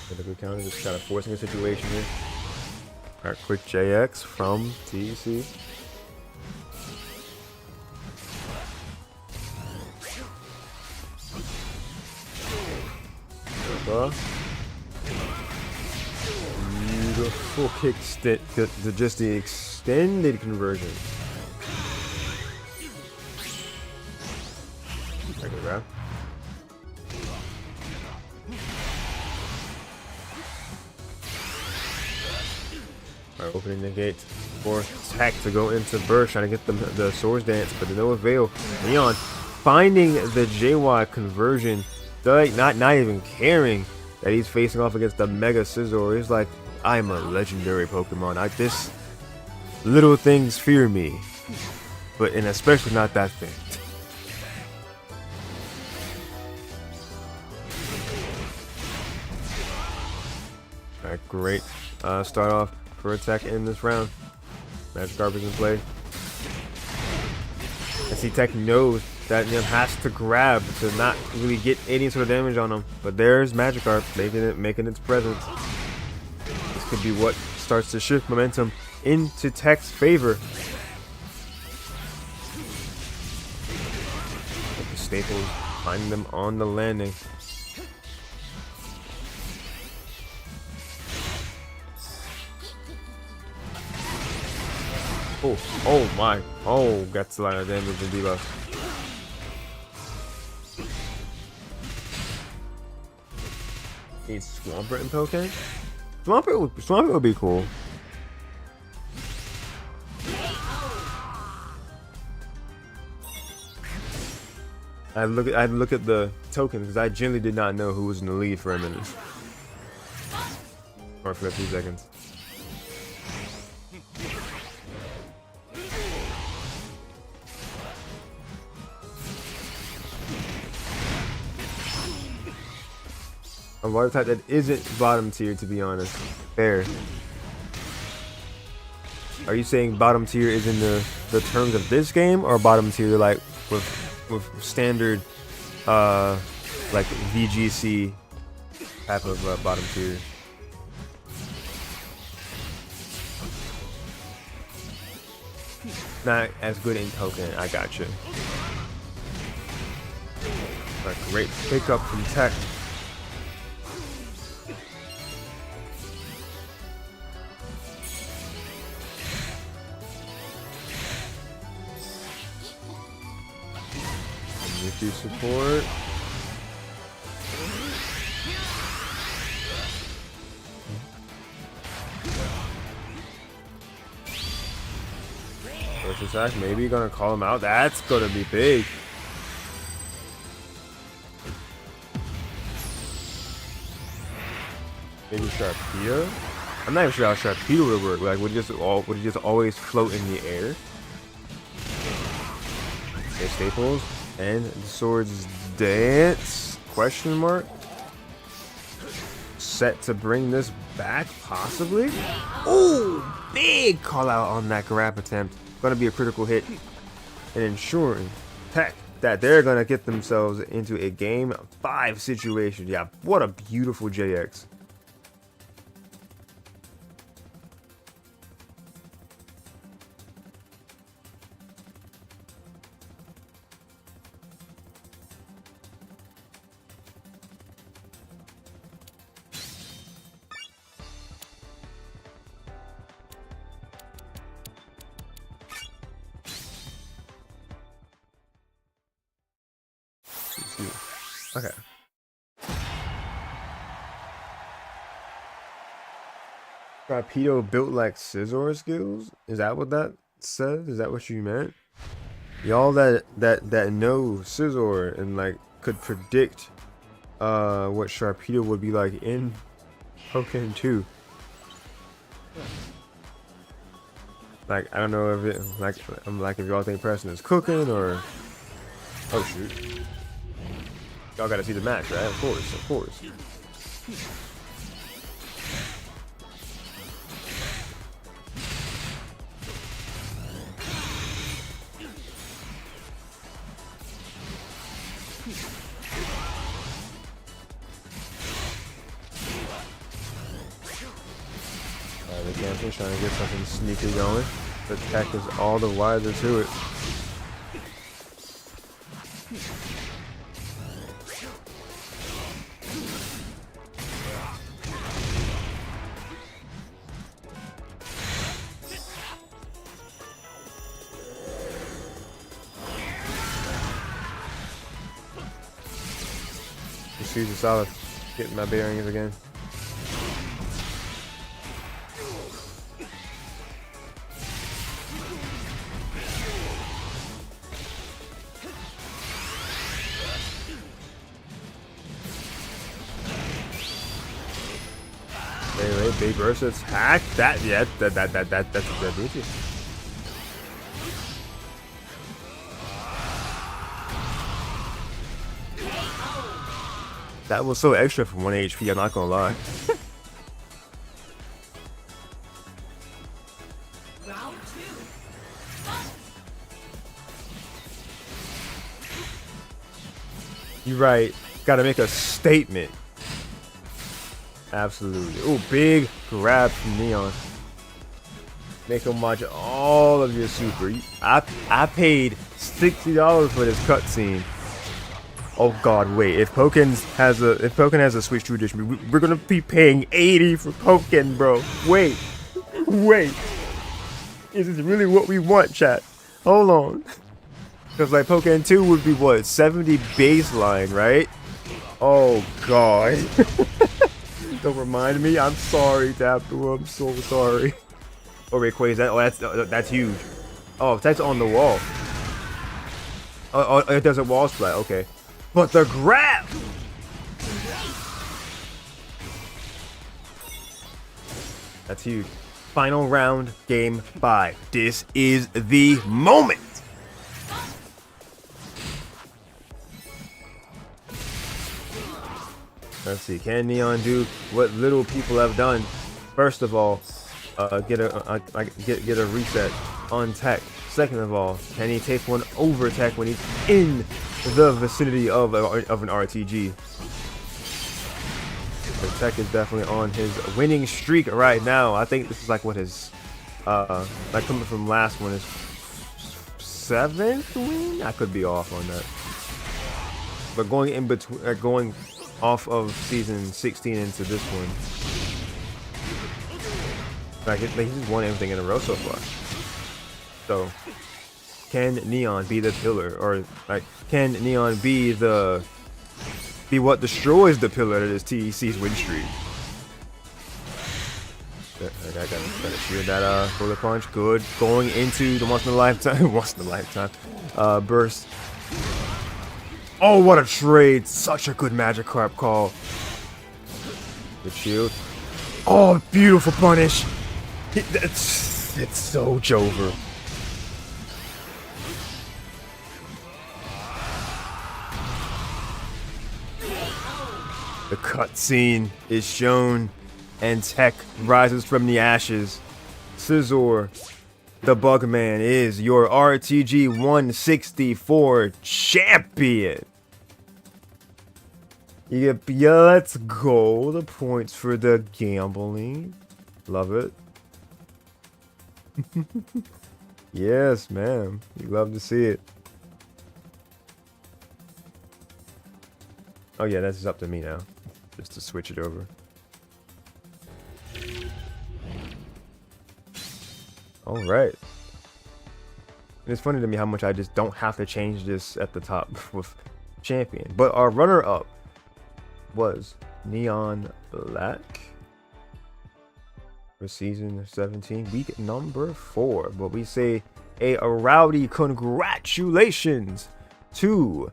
The good counter, just kind of forcing a situation here. Alright, quick JX from TEC. Beautiful kick stick, just the extended conversion. Take a grab. Alright, opening the gate for TEC to go into burst, trying to get the Swords Dance, but to no avail. Neon finding the JY conversion, not even caring that he's facing off against the Mega Scizor. He's like, I'm a legendary Pokemon. This little things fear me, and especially not that thing. Alright, great start off for TEC in this round. Magic Garbage in play. I see TEC knows that Neon has to grab to not really get any sort of damage on him. But there's Magikarp making its presence. This could be what starts to shift momentum into TEC's favor. With the staples finding them on the landing. Oh my. Oh, gets a lot of damage and debuff. Need Swampert and Pokken? Swampert would be cool. I'd look at the tokens because I generally did not know who was in the lead for a minute. Or for a few seconds. A water type that isn't bottom tier, to be honest. Fair. Are you saying bottom tier is in the terms of this game, or bottom tier like with standard like VGC type of bottom tier? Not as good in Pokken. I got you. A great pickup from TEC. Support. First attack, maybe gonna call him out. That's gonna be big. Maybe Sharpedo? I'm not even sure how Sharpedo would work. Like, would it just always float in the air? Okay, Staples and the Swords Dance? Question mark? Set to bring this back, possibly? Ooh, big call out on that grab attempt. Gonna be a critical hit and ensuring TEC that they're gonna get themselves into a game 5 situation. Yeah, what a beautiful JX. Okay. Sharpedo built like scissor skills? Is that what that says? Is that what you meant? Y'all that know scissor and like could predict what Sharpedo would be like in Pokken 2. Like, I don't know if it like if y'all think Preston is cooking or oh shoot. Y'all gotta see the match, right? Of course, of course. The camp's trying to get something sneaky going. The TEC is all the wiser to it. The shoes are solid. Getting my bearings again. Anyway, big burst attack. That that's ridiculous. That was so extra for 1 HP, I'm not gonna lie. Round 2. You're right. Gotta make a statement. Absolutely. Oh, big grab from Neon. Make him watch all of your super. I paid $60 for this cutscene. Oh God, wait! If Pokken has a Switch 2 edition, we're gonna be paying $80 for Pokken, bro. Wait, is this really what we want, chat? Hold on, because like Pokken 2 would be what 70 baseline, right? Oh God! Don't remind me. I'm sorry, Taptor. I'm so sorry. Oh wait, Quay, that's huge. Oh, that's on the wall. Oh, it does a wall splat. Okay. But the grab! That's huge. Final round, game 5. This is the moment! Let's see, can Neon do what little people have done? First of all, get a reset on TEC. Second of all, can he take one over TEC when he's in the vicinity of an RTG? The TEC is definitely on his winning streak right now. I think this is like what his like coming from last one is 7th win. I could be off on that, but going in between, going off of season 16 into this one, like he's won everything in a row so far. So, can Neon be the pillar, or like, can Neon be what destroys the pillar that is TEC's win streak? I gotta shear that bullet punch. Good, going into the once in a lifetime burst. Oh, what a trade! Such a good Magikarp call. Good shield. Oh, beautiful punish. It's so Jover. The cutscene is shown, and TEC rises from the ashes. Scizor, the Bugman, is your RTG 164 champion. Yep, yeah, let's go. The points for the gambling. Love it. Yes, ma'am. You love to see it. Oh yeah, that's up to me now. Just to switch it over. Alright. It's funny to me how much I just don't have to change this at the top with champion. But our runner-up was NeonBlakk for season 17, week number 4. But we say a rowdy congratulations to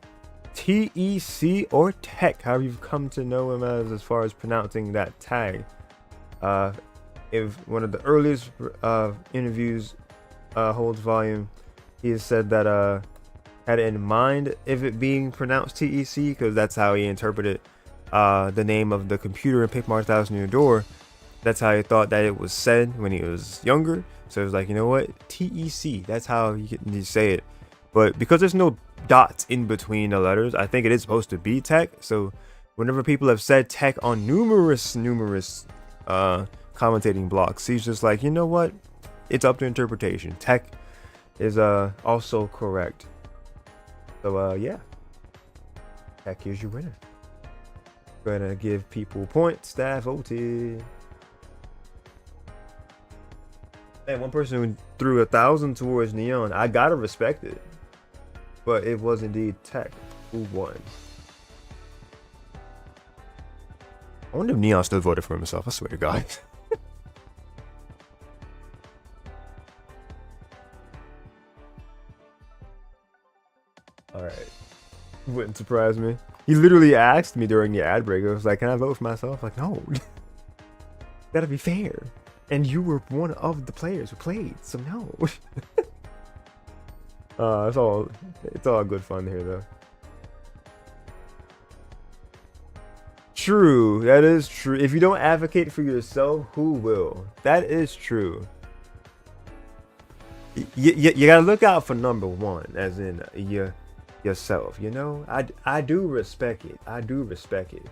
TEC or TEC, however you've come to know him as far as pronouncing that tag. If one of the earliest interviews holds volume, he has said that had in mind if it being pronounced TEC, because that's how he interpreted the name of the computer and pick marks that was near your door. That's how he thought that it was said when he was younger. So it was like, you know what, TEC, that's how you say it. But because there's no dots in between the letters, I think it is supposed to be TEC. So whenever people have said TEC on numerous commentating blocks, he's just like, you know what, it's up to interpretation. TEC is also correct. So yeah, TEC is your winner. Gonna give people points that voted. And one person who threw 1,000 towards Neon, I gotta respect it. But it was indeed TEC who won. I wonder if Neon still voted for himself. I swear to God. Alright. Wouldn't surprise me. He literally asked me during the ad break. I was like, can I vote for myself? Like, no. Gotta be fair. And you were one of the players who played, so no. It's all good fun here though. True, that is true. If you don't advocate for yourself, who will? That is true. You gotta look out for number one, as in yourself. You know, I do respect it. I do respect it.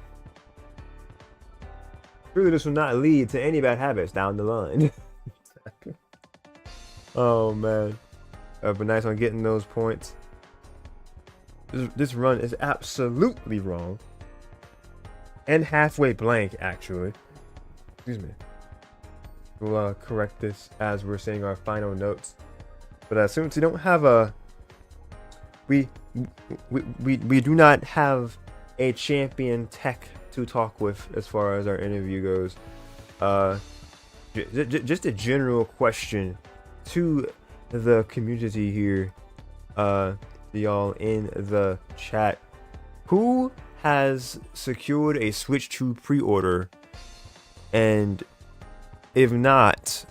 Really, this will not lead to any bad habits down the line. Oh man. But nice on getting those points. This run is absolutely wrong. And halfway blank, actually. Excuse me. We'll correct this as we're saying our final notes. But since we don't have a... We do not have a champion TEC to talk with as far as our interview goes. Just a general question to the community here, y'all in the chat, who has secured a Switch 2 pre-order, and if not,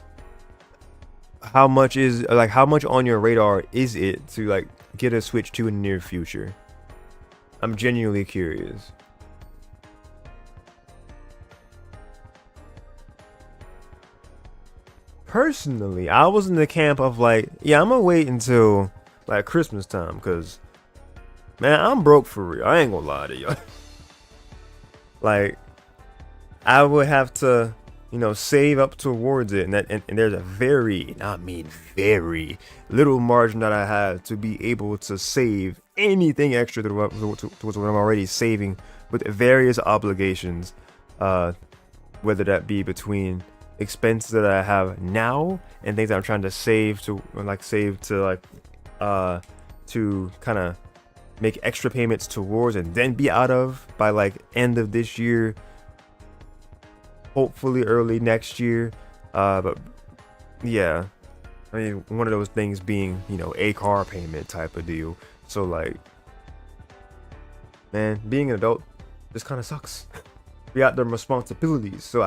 how much on your radar is it to like get a Switch 2 in the near future? I'm genuinely curious. Personally, I was in the camp of like, yeah, I'm gonna wait until like Christmas time, because man, I'm broke for real. I ain't gonna lie to you. Like, I would have to, you know, save up towards it, and there's a very little margin that I have to be able to save anything extra to what I'm already saving with various obligations, whether that be between expenses that I have now and things that I'm trying to save to kind of make extra payments towards and then be out of by like end of this year, hopefully early next year. But yeah, I mean, one of those things being, you know, a car payment type of deal. So like, man, being an adult just kind of sucks. got them responsibilities. So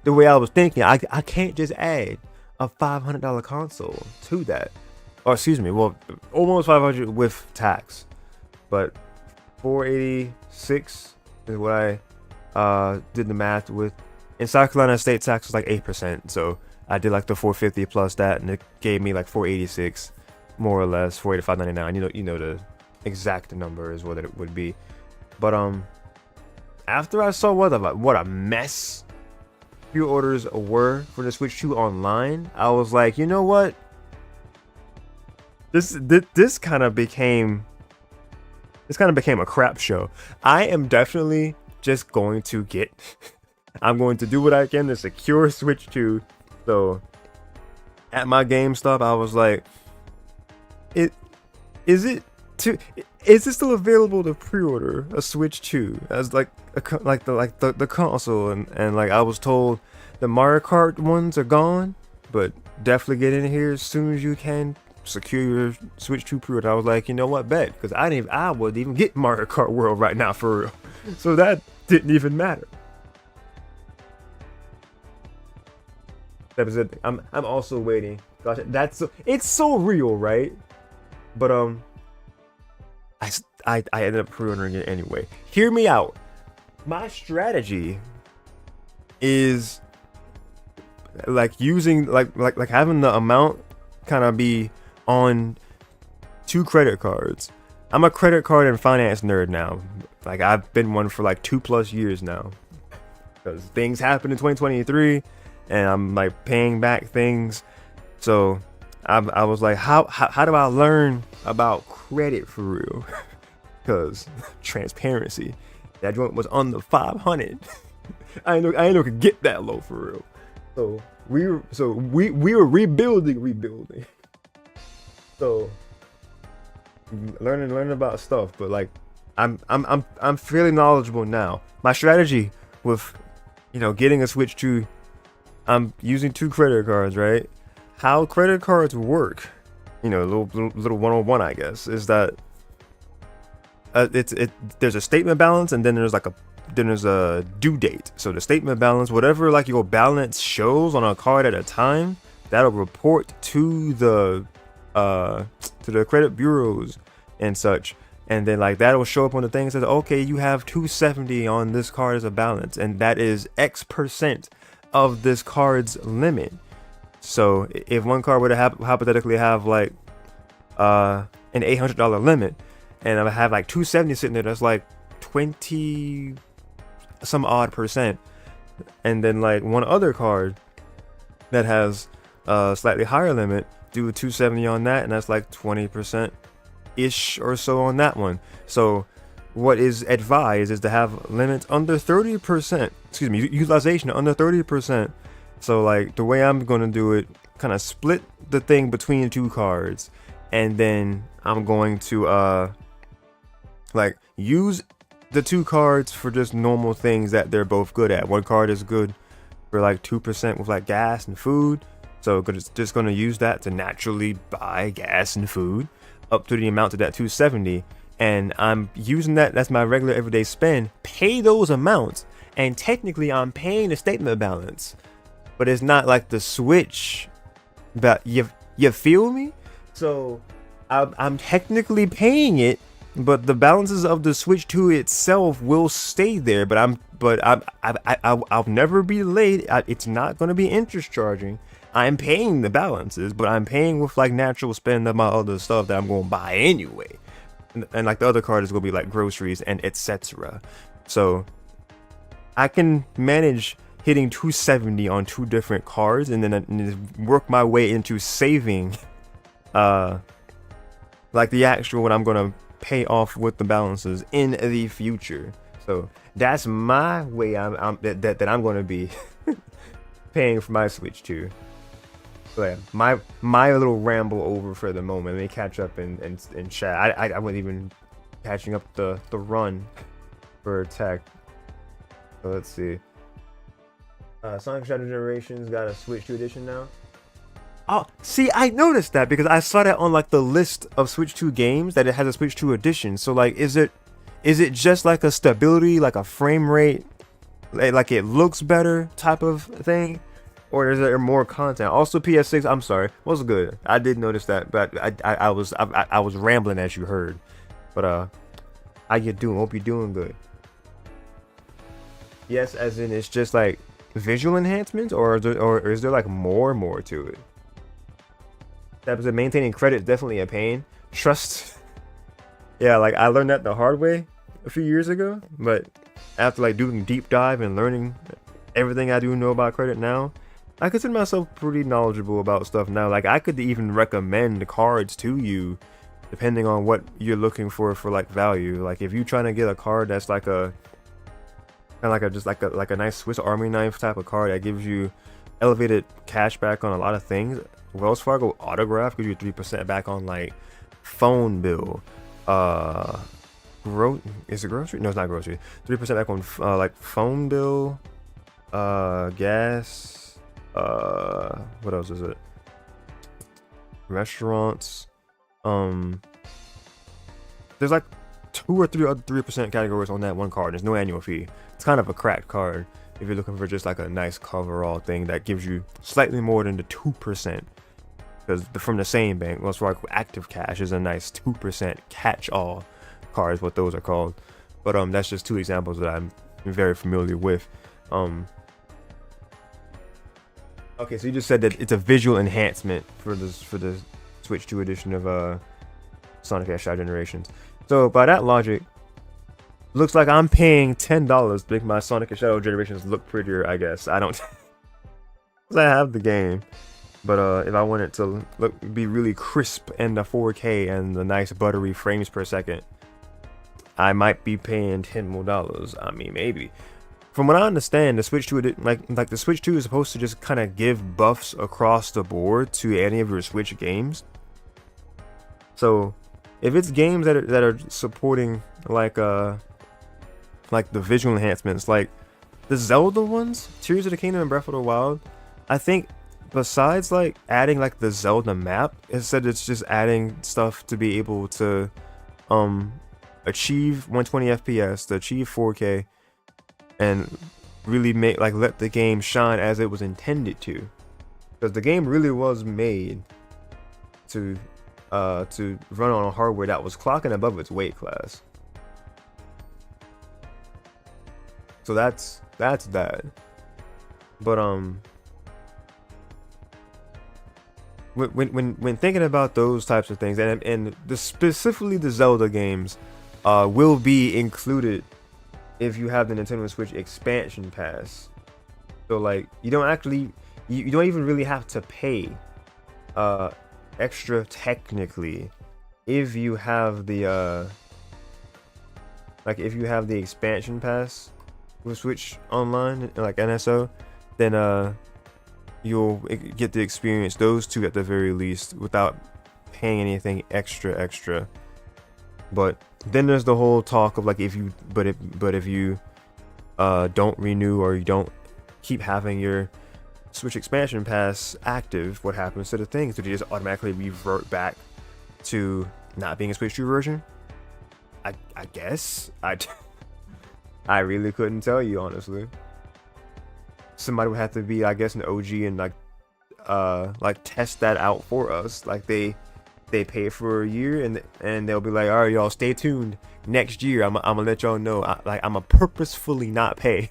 the way I was thinking, I can't just add a $500 console to that. Or excuse me, well, almost 500 with tax, but 486 is what I did the math with. In South Carolina, state tax was like 8%, so I did like the 450 plus that, and it gave me like 486, more or less, 485.99. You know the exact number is what it would be. But after I saw what a mess pre-orders were for the Switch 2 online, I was like, you know what? This kind of became a crap show. I am definitely just going to get. I'm going to do what I can to secure Switch 2. So at my GameStop, I was like, is it still available to pre-order a Switch 2 as like the console? And like I was told the Mario Kart ones are gone, but definitely get in here as soon as you can. Secure your Switch 2 pre-order. I was like, you know what, bet, because I wouldn't even get Mario Kart World right now for real. So that didn't even matter. That was it. I'm also waiting. Gosh, it's so real, right? But I ended up pre-ordering it anyway. Hear me out. My strategy is like using like having the amount kind of be on 2 credit cards. I'm a credit card and finance nerd now. Like I've been one for like 2+ years now. Because things happened in 2023 and I'm like paying back things. So I was like, how do I learn about credit for real? Because transparency. That joint was under 500. I ain't know it could get that low for real. So we were rebuilding. So learning about stuff, but like I'm fairly knowledgeable now. My strategy with getting a Switch 2, I'm using 2 credit cards, right? How credit cards work, little 101, I guess, is that there's a statement balance and then there's a due date. So the statement balance, whatever like your balance shows on a card at a time, that'll report to the credit bureaus and such, and then like that'll show up on the thing that says, okay, you have 270 on this card as a balance, and that is X% of this card's limit. So if one card were to hypothetically have like an $800 limit, and I have like 270 sitting there, that's like 20 some odd percent, and then like one other card that has a slightly higher limit, do 270 on that, and that's like 20% ish or so on that one. So what is advised is to have limits under 30%, utilization under 30%. So like the way I'm gonna do it, kind of split the thing between 2 cards, and then I'm going to like use the 2 cards for just normal things that they're both good at. One card is good for like 2% with like gas and food, so just gonna use that to naturally buy gas and food up to the amount of that 270, and I'm using that's my regular everyday spend, pay those amounts, and technically I'm paying the statement balance, but it's not like the Switch. But you feel me? So I'm technically paying it, but the balances of the Switch 2 itself will stay there. But I'll never be late. It's not going to be interest charging. I'm paying the balances, but I'm paying with like natural spend of my other stuff that I'm going to buy anyway. And like the other card is going to be like groceries and etc. So I can manage hitting 270 on 2 different cards, and then work my way into saving like the actual what I'm going to pay off with the balances in the future. So that's my way that I'm going to be paying for my Switch 2. So yeah, my little ramble over for the moment. Let me catch up and chat. I wasn't even catching up the run for TEC. So let's see. Sonic Shadow Generations got a Switch 2 edition now. Oh, see, I noticed that because I saw that on like the list of Switch 2 games that it has a Switch 2 edition. So like, is it just like a stability, like a frame rate like it looks better type of thing, or is there more content? Also, PS6. I'm sorry, was good. I did notice that, but I was rambling as you heard. But how you doing? Hope you're doing good. Yes, as in it's just like visual enhancements, or is there like more to it? That was maintaining credit is definitely a pain. Trust. Yeah, like I learned that the hard way a few years ago, but after like doing deep dive and learning everything I do know about credit now, I consider myself pretty knowledgeable about stuff now. Like I could even recommend cards to you depending on what you're looking for like value. Like if you're trying to get a card that's like a kind of like a nice Swiss Army knife type of card that gives you elevated cash back on a lot of things. Wells Fargo Autograph gives you 3% back on like phone bill. Is it grocery? No, it's not grocery. 3% back on like phone bill, gas. What else is it? Restaurants. There's like 2 or 3 other 3% categories on that one card. There's no annual fee. It's kind of a cracked card if you're looking for just like a nice coverall thing that gives you slightly more than the 2%. Because from the same bank, Wells Fargo Active Cash is a nice 2% catch-all card is what those are called. But that's just 2 examples that I'm very familiar with. Okay, so you just said that it's a visual enhancement for the Switch 2 edition of Sonic Shadow Generations. So by that logic, looks like I'm paying $10 to make my Sonic Shadow Generations look prettier. I guess I don't. Cause I have the game. But if I want it to be really crisp and the 4K and the nice buttery frames per second, I might be paying $10 more. I mean, maybe. From what I understand, the Switch 2 like the Switch 2 is supposed to just kind of give buffs across the board to any of your Switch games. So if it's games that are supporting like the visual enhancements, like the Zelda ones, Tears of the Kingdom and Breath of the Wild, I think. Besides like adding like the Zelda map, instead it's just adding stuff to be able to achieve 120 FPS, to achieve 4K, and really let the game shine as it was intended to. Because the game really was made to run on a hardware that was clocking above its weight class. So that's that. But when thinking about those types of things, and specifically the Zelda games will be included if you have the Nintendo Switch expansion pass. So like you don't even really have to pay extra technically if you have the expansion pass with Switch Online, like NSO, then you'll get to experience those 2 at the very least without paying anything extra. But then there's the whole talk of like if you don't renew or you don't keep having your Switch expansion pass active, what happens to the things? Do they just automatically revert back to not being a Switch 2 version? I guess I really couldn't tell you, honestly. Somebody would have to be, I guess, an OG and like test that out for us. Like they pay for a year and they'll be like, all right, y'all, stay tuned. Next year, I'm gonna let y'all know. I'm gonna purposefully not pay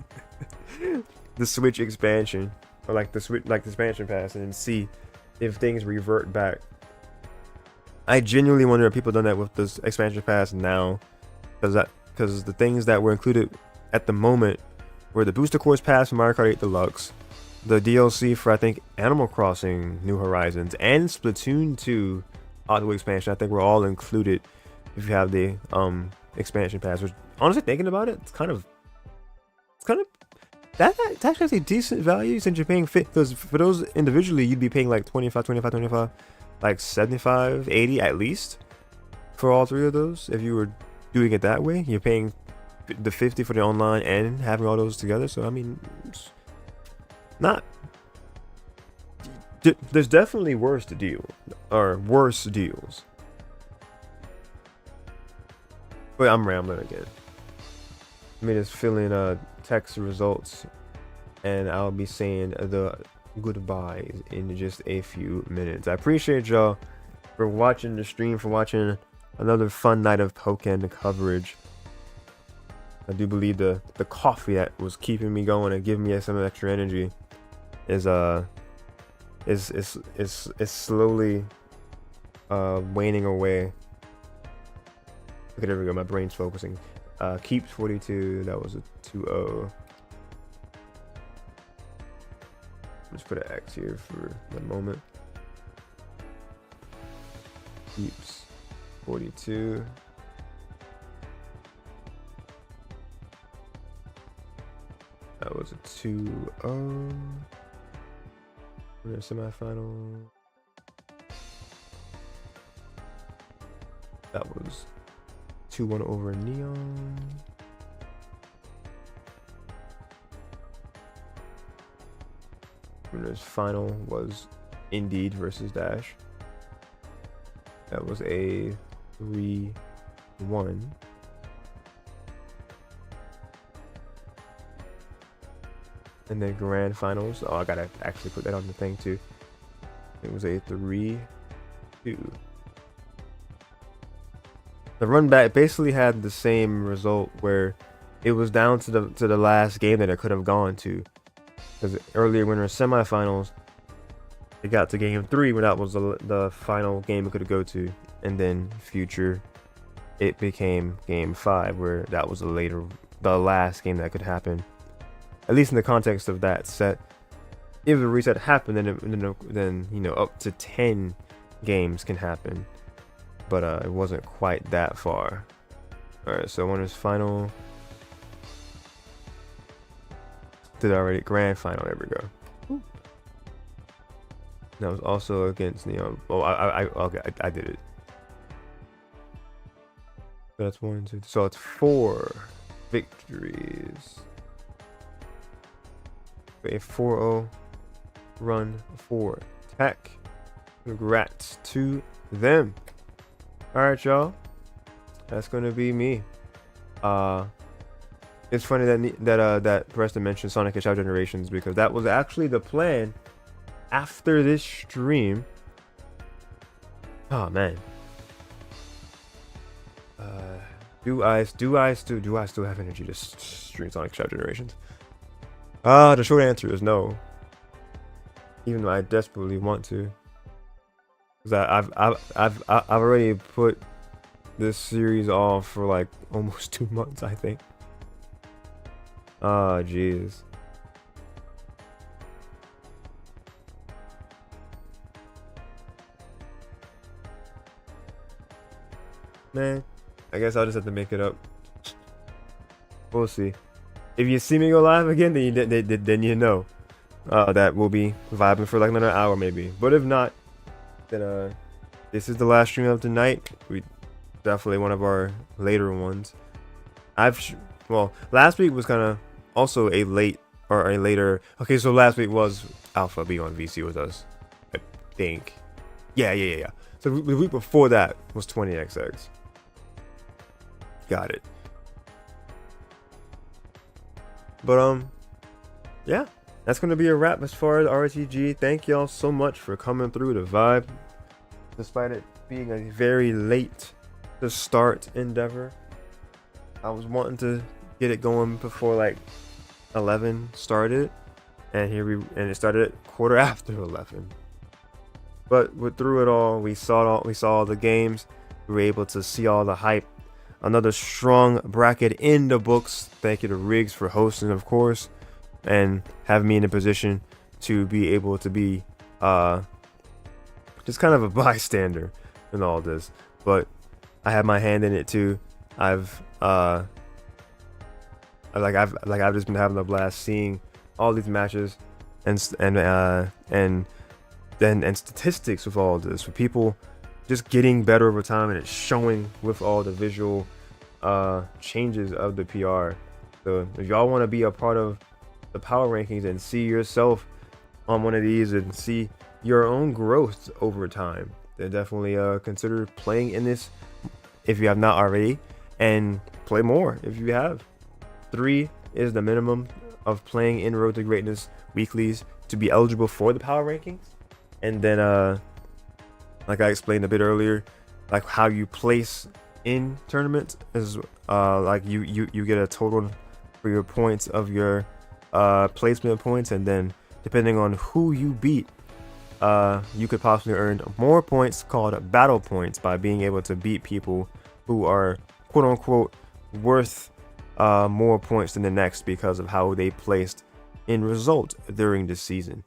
the Switch expansion or like the expansion pass and see if things revert back. I genuinely wonder if people done that with this expansion pass now, because the things that were included at the moment were the Booster Course Pass for Mario Kart 8 Deluxe, the DLC for I think Animal Crossing New Horizons, and Splatoon 2 Auto Expansion. I think we're all included if you have the expansion pass. Which, honestly, thinking about it, it's kind of that's actually a decent value since you're paying because for those individually you'd be paying like 25, like 75, 80 at least for all 3 of those. If you were doing it that way, you're paying the 50 for the online and having all those together. So I mean, not there's definitely worse deals. But I'm rambling again. I mean, it's feeling text results, and I'll be saying the goodbyes in just a few minutes. I appreciate y'all for watching the stream, for watching another fun night of Pokken coverage. I do believe the coffee that was keeping me going and giving me some extra energy is slowly waning away. Okay, there we go. My brain's focusing. Keeps 42. That was a 2-0. Let's put an X here for the moment. Keeps 42. That was a 2-0. We're in semifinal. That was 2-1 over Neon. Winners final was Indeed versus Dash. That was a 3-1. And then grand finals. Oh, I gotta actually put that on the thing too. It was a 3-2. The run back basically had the same result, where it was down to the last game that it could have gone to. Because earlier when we were semifinals, it got to game 3 when that was the final game it could go to, and then future, it became game 5 where that was the last game that could happen. At least in the context of that set. If the reset happened, then you know, up to 10 games can happen. But it wasn't quite that far. All right, so winners final. Did already grand final. There we go. Ooh. That was also against Neon. Oh, okay, I did it. That's 1, 2. So it's 4 victories. A 4-0 run for TEC. Congrats to them. All right, y'all. That's gonna be me. It's funny that Preston mentioned Sonic and Shout Generations, because that was actually the plan after this stream. Oh man. Do I still have energy to stream Sonic Shout Generations? The short answer is no. Even though I desperately want to, because I've already put this series off for like almost 2 months, I think. Oh jeez. Man, I guess I'll just have to make it up. We'll see. If you see me go live again, then you know that we'll be vibing for like another hour maybe. But if not, then this is the last stream of the night. We definitely one of our later ones. Well, last week was kind of also a later. Okay, so last week was Alpha B on VC with us, I think. Yeah. So the week before that was 20XX. Got it. But yeah, that's gonna be a wrap as far as RTG. Thank y'all so much for coming through the vibe, despite it being a very late to start endeavor. I was wanting to get it going before like 11 started, and it started at quarter after 11. But through it all, we saw all the games. We were able to see all the hype. Another strong bracket in the books. Thank you to Rigz for hosting, of course, and have me in a position to be able to be just kind of a bystander in all this. But I have my hand in it too. I've just been having a blast seeing all these matches and statistics with all this, for people just getting better over time, and it's showing with all the visual changes of the PR. So if y'all want to be a part of the power rankings and see yourself on one of these and see your own growth over time, then definitely consider playing in this if you have not already, and play more if you have. 3 is the minimum of playing in Road to Greatness weeklies to be eligible for the power rankings. And then like I explained a bit earlier, like how you place in tournaments is like you get a total for your points of your placement points, and then depending on who you beat, you could possibly earn more points called battle points by being able to beat people who are quote unquote worth more points than the next because of how they placed in result during the season.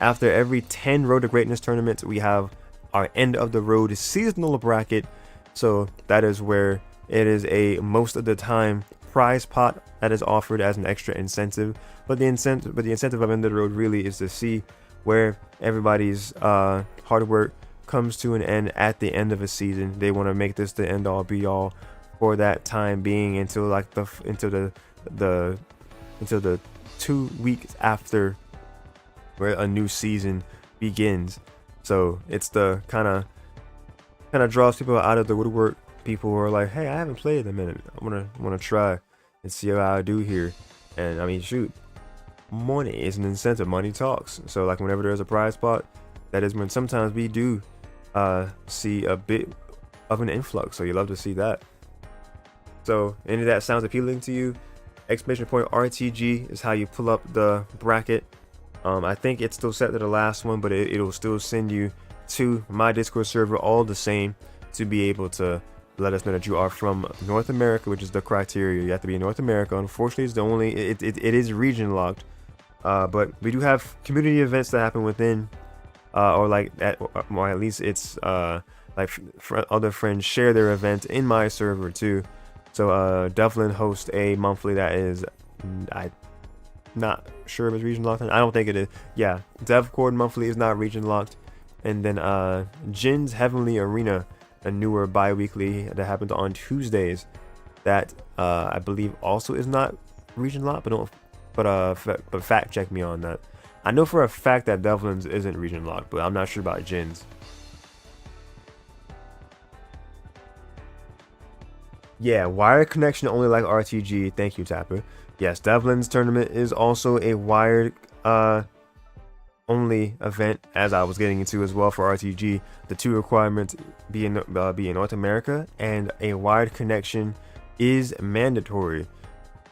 After every 10 Road to Greatness tournaments, we have our end of the road seasonal bracket. So that is where it is a most of the time prize pot that is offered as an extra incentive. But the incentive of end of the road really is to see where everybody's hard work comes to an end at the end of a season. They want to make this the end all be all for that time being until like the 2 weeks after where a new season begins. So it's the kind of draws people out of the woodwork. People who are like, hey, I haven't played in a minute, I wanna try and see how I do here. And I mean, shoot, money is an incentive, money talks. So like whenever there's a prize pot, that is when sometimes we do see a bit of an influx. So you love to see that. So any of that sounds appealing to you, exclamation point RTG is how you pull up the bracket. I think it's still set to the last one, but it'll still send you to my Discord server all the same to be able to let us know that you are from North America, which is the criteria. You have to be in North America. Unfortunately, it's the only it is region locked, but we do have community events that happen within or like or at least it's like other friends share their event in my server too. So Devlin hosts a monthly that is not sure if it's region locked. I don't think it is. Yeah, DevCord monthly is not region locked. And then Jin's Heavenly Arena, a newer bi-weekly that happens on Tuesdays, that I believe also is not region locked, but fact check me on that. I know for a fact that Devlin's isn't region locked, but I'm not sure about Jin's. Yeah, wired connection only like RTG. Thank you, Tapper. Yes, Devlin's tournament is also a wired only event, as I was getting into as well for RTG. The two requirements being North America, and a wired connection is mandatory.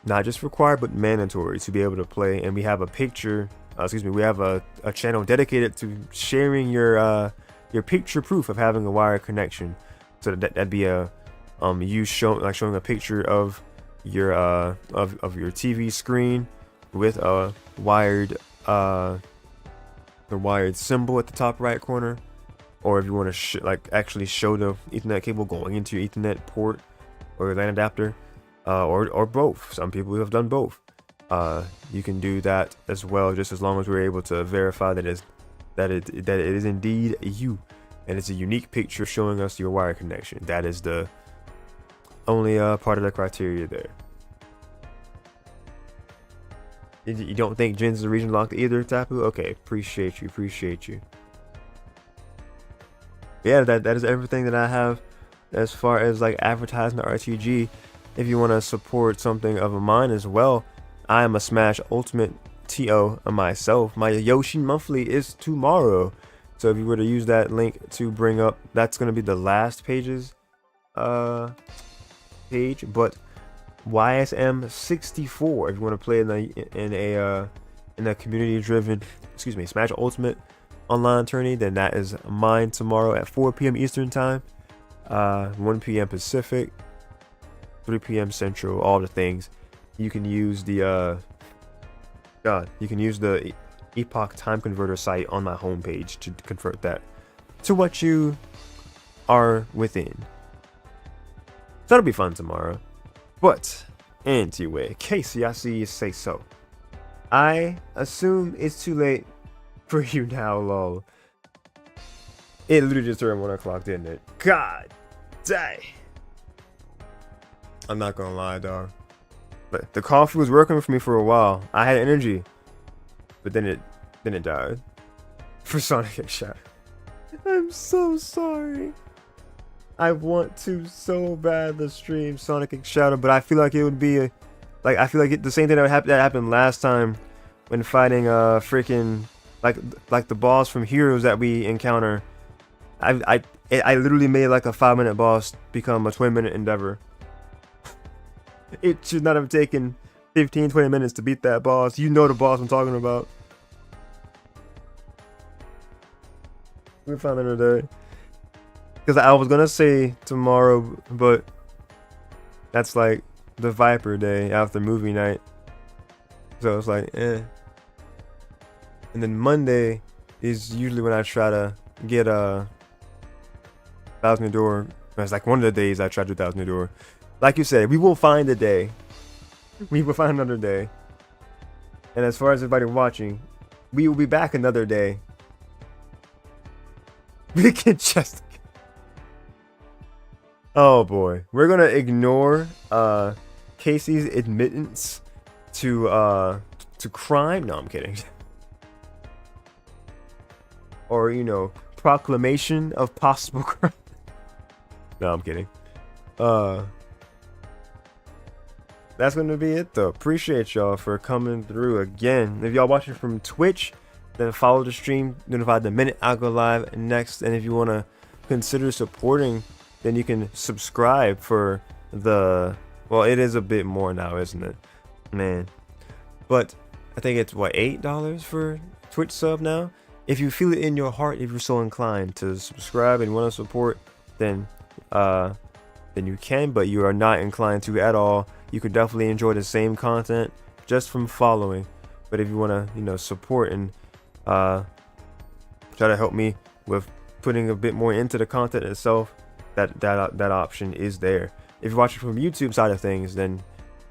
Not just required, but mandatory to be able to play. And we have a picture, we have a channel dedicated to sharing your picture proof of having a wired connection. So that'd be a you showing a picture of your your TV screen with a wired the wired symbol at the top right corner, or if you want to actually show the Ethernet cable going into your Ethernet port or your LAN adapter, or both. Some people have done both. You can do that as well, just as long as we're able to verify that it is indeed you, and it's a unique picture showing us your wire connection. That is the only part of the criteria there. You don't think Jin's is region locked either, Tapu? Okay, appreciate you. Yeah, that is everything that I have as far as like advertising the RTG. If you want to support something of mine as well, I am a Smash Ultimate TO myself. My Yoshi monthly is tomorrow, so if you were to use that link to bring up, that's going to be the last page, but YSM 64 if you want to play in a community driven Smash Ultimate online tourney, then that is mine tomorrow at 4 p.m. Eastern time, 1 p.m. Pacific, 3 p.m. Central, all the things. You can use the Epoch time converter site on my homepage to convert that to what you are within. So that'll be fun tomorrow. But anyway, Casey, I see you say so. I assume it's too late for you now, lol. It literally just turned 1 o'clock, didn't it? God dang. I'm not gonna lie, dog. But the coffee was working for me for a while. I had energy, but then it died. For Sonic X Shadow. I'm so sorry. I want to so bad the stream Sonic X Shadow, but I feel like it would be Like I feel like the same thing that happened last time when fighting freaking like the boss from Heroes that we encounter. I literally made like a 5-minute boss become a 20-minute endeavor. It should not have taken 15-20 minutes to beat that boss. You know the boss I'm talking about. We found another day. Because I was gonna say tomorrow, but that's like the Viper day after movie night. So it's like, eh. And then Monday is usually when I try to get a Thousand Door. It's like one of the days I try to do Thousand Door. Like you said, we will find a day. We will find another day. And as far as everybody watching, we will be back another day. We can just... Oh boy. We're gonna ignore Casey's admittance to crime. No, I'm kidding. Or, you know, proclamation of possible crime. No, I'm kidding. That's gonna be it though. Appreciate y'all for coming through again. If y'all watching from Twitch, then follow the stream, notified the minute I go live next. And if you want to consider supporting, then you can subscribe for the, well, it is a bit more now, isn't it, man? But I think it's what, $8 for Twitch sub now. If you feel it in your heart, if you're so inclined to subscribe and want to support, then you can. But you are not inclined to at all, you could definitely enjoy the same content just from following. But if you want to, you know, support and try to help me with putting a bit more into the content itself, that option is there. If you're watching from YouTube side of things, then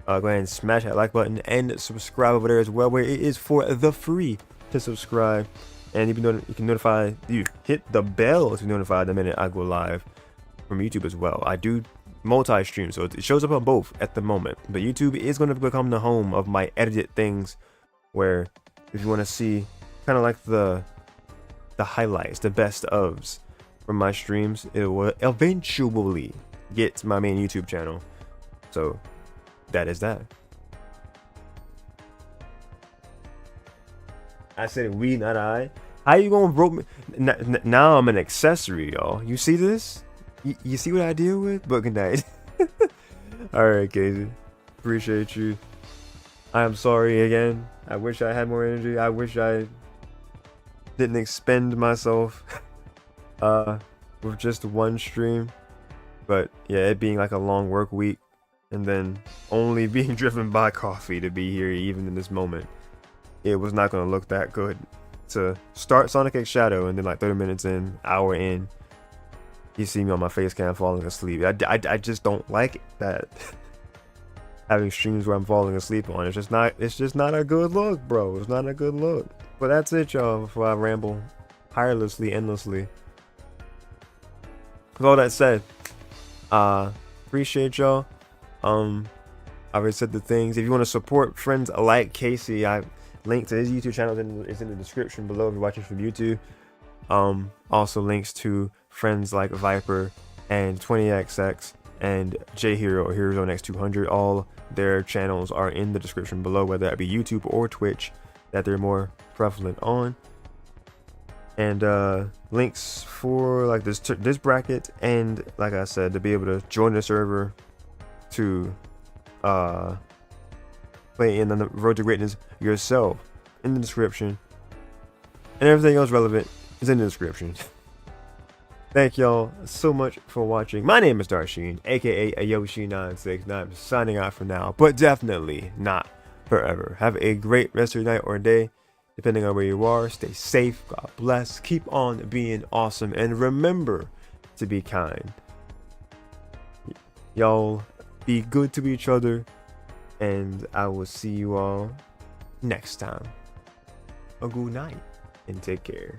go ahead and smash that like button and subscribe over there as well, where it is for the free to subscribe. And you hit the bell to be notified the minute I go live from YouTube as well. I do multi-stream, so it shows up on both at the moment. But YouTube is going to become the home of my edited things, where if you want to see kind of like the highlights, the best ofs from my streams, it will eventually get to my main YouTube channel. So that is that. I said we, not I. How you gonna broke me? Now I'm an accessory, y'all. You see this? You see what I deal with? But good night. Alright, Casey. Appreciate you. I am sorry again. I wish I had more energy. I wish I didn't expend myself with just one stream. But yeah, it being like a long work week and then only being driven by coffee to be here even in this moment, it was not going to look that good to start Sonic X Shadow and then like 30 minutes in, hour in, you see me on my face cam falling asleep. I just don't like that. Having streams where I'm falling asleep on, it's just not a good look, bro. It's not a good look. But that's it, y'all, before I ramble tirelessly, endlessly. With all that said, appreciate y'all. I already said the things. If you want to support friends like Casey, I link to his YouTube channel is in the description below if you're watching from YouTube. Also links to friends like Viper and 20XX and J Hero or Heroes on X200. All their channels are in the description below, whether that be YouTube or Twitch that they're more prevalent on. And links for like this bracket, and like I said, to be able to join the server to play in the Road to Greatness yourself, in the description, and everything else relevant is in the description. Thank y'all so much for watching. My name is Darsheen, aka Ayoshi969. I'm signing out for now, but definitely not forever. Have a great rest of your night or day, depending on where you are. Stay safe, God bless, keep on being awesome, and remember to be kind. Y'all be good to each other, and I will see you all next time. A good night, and take care.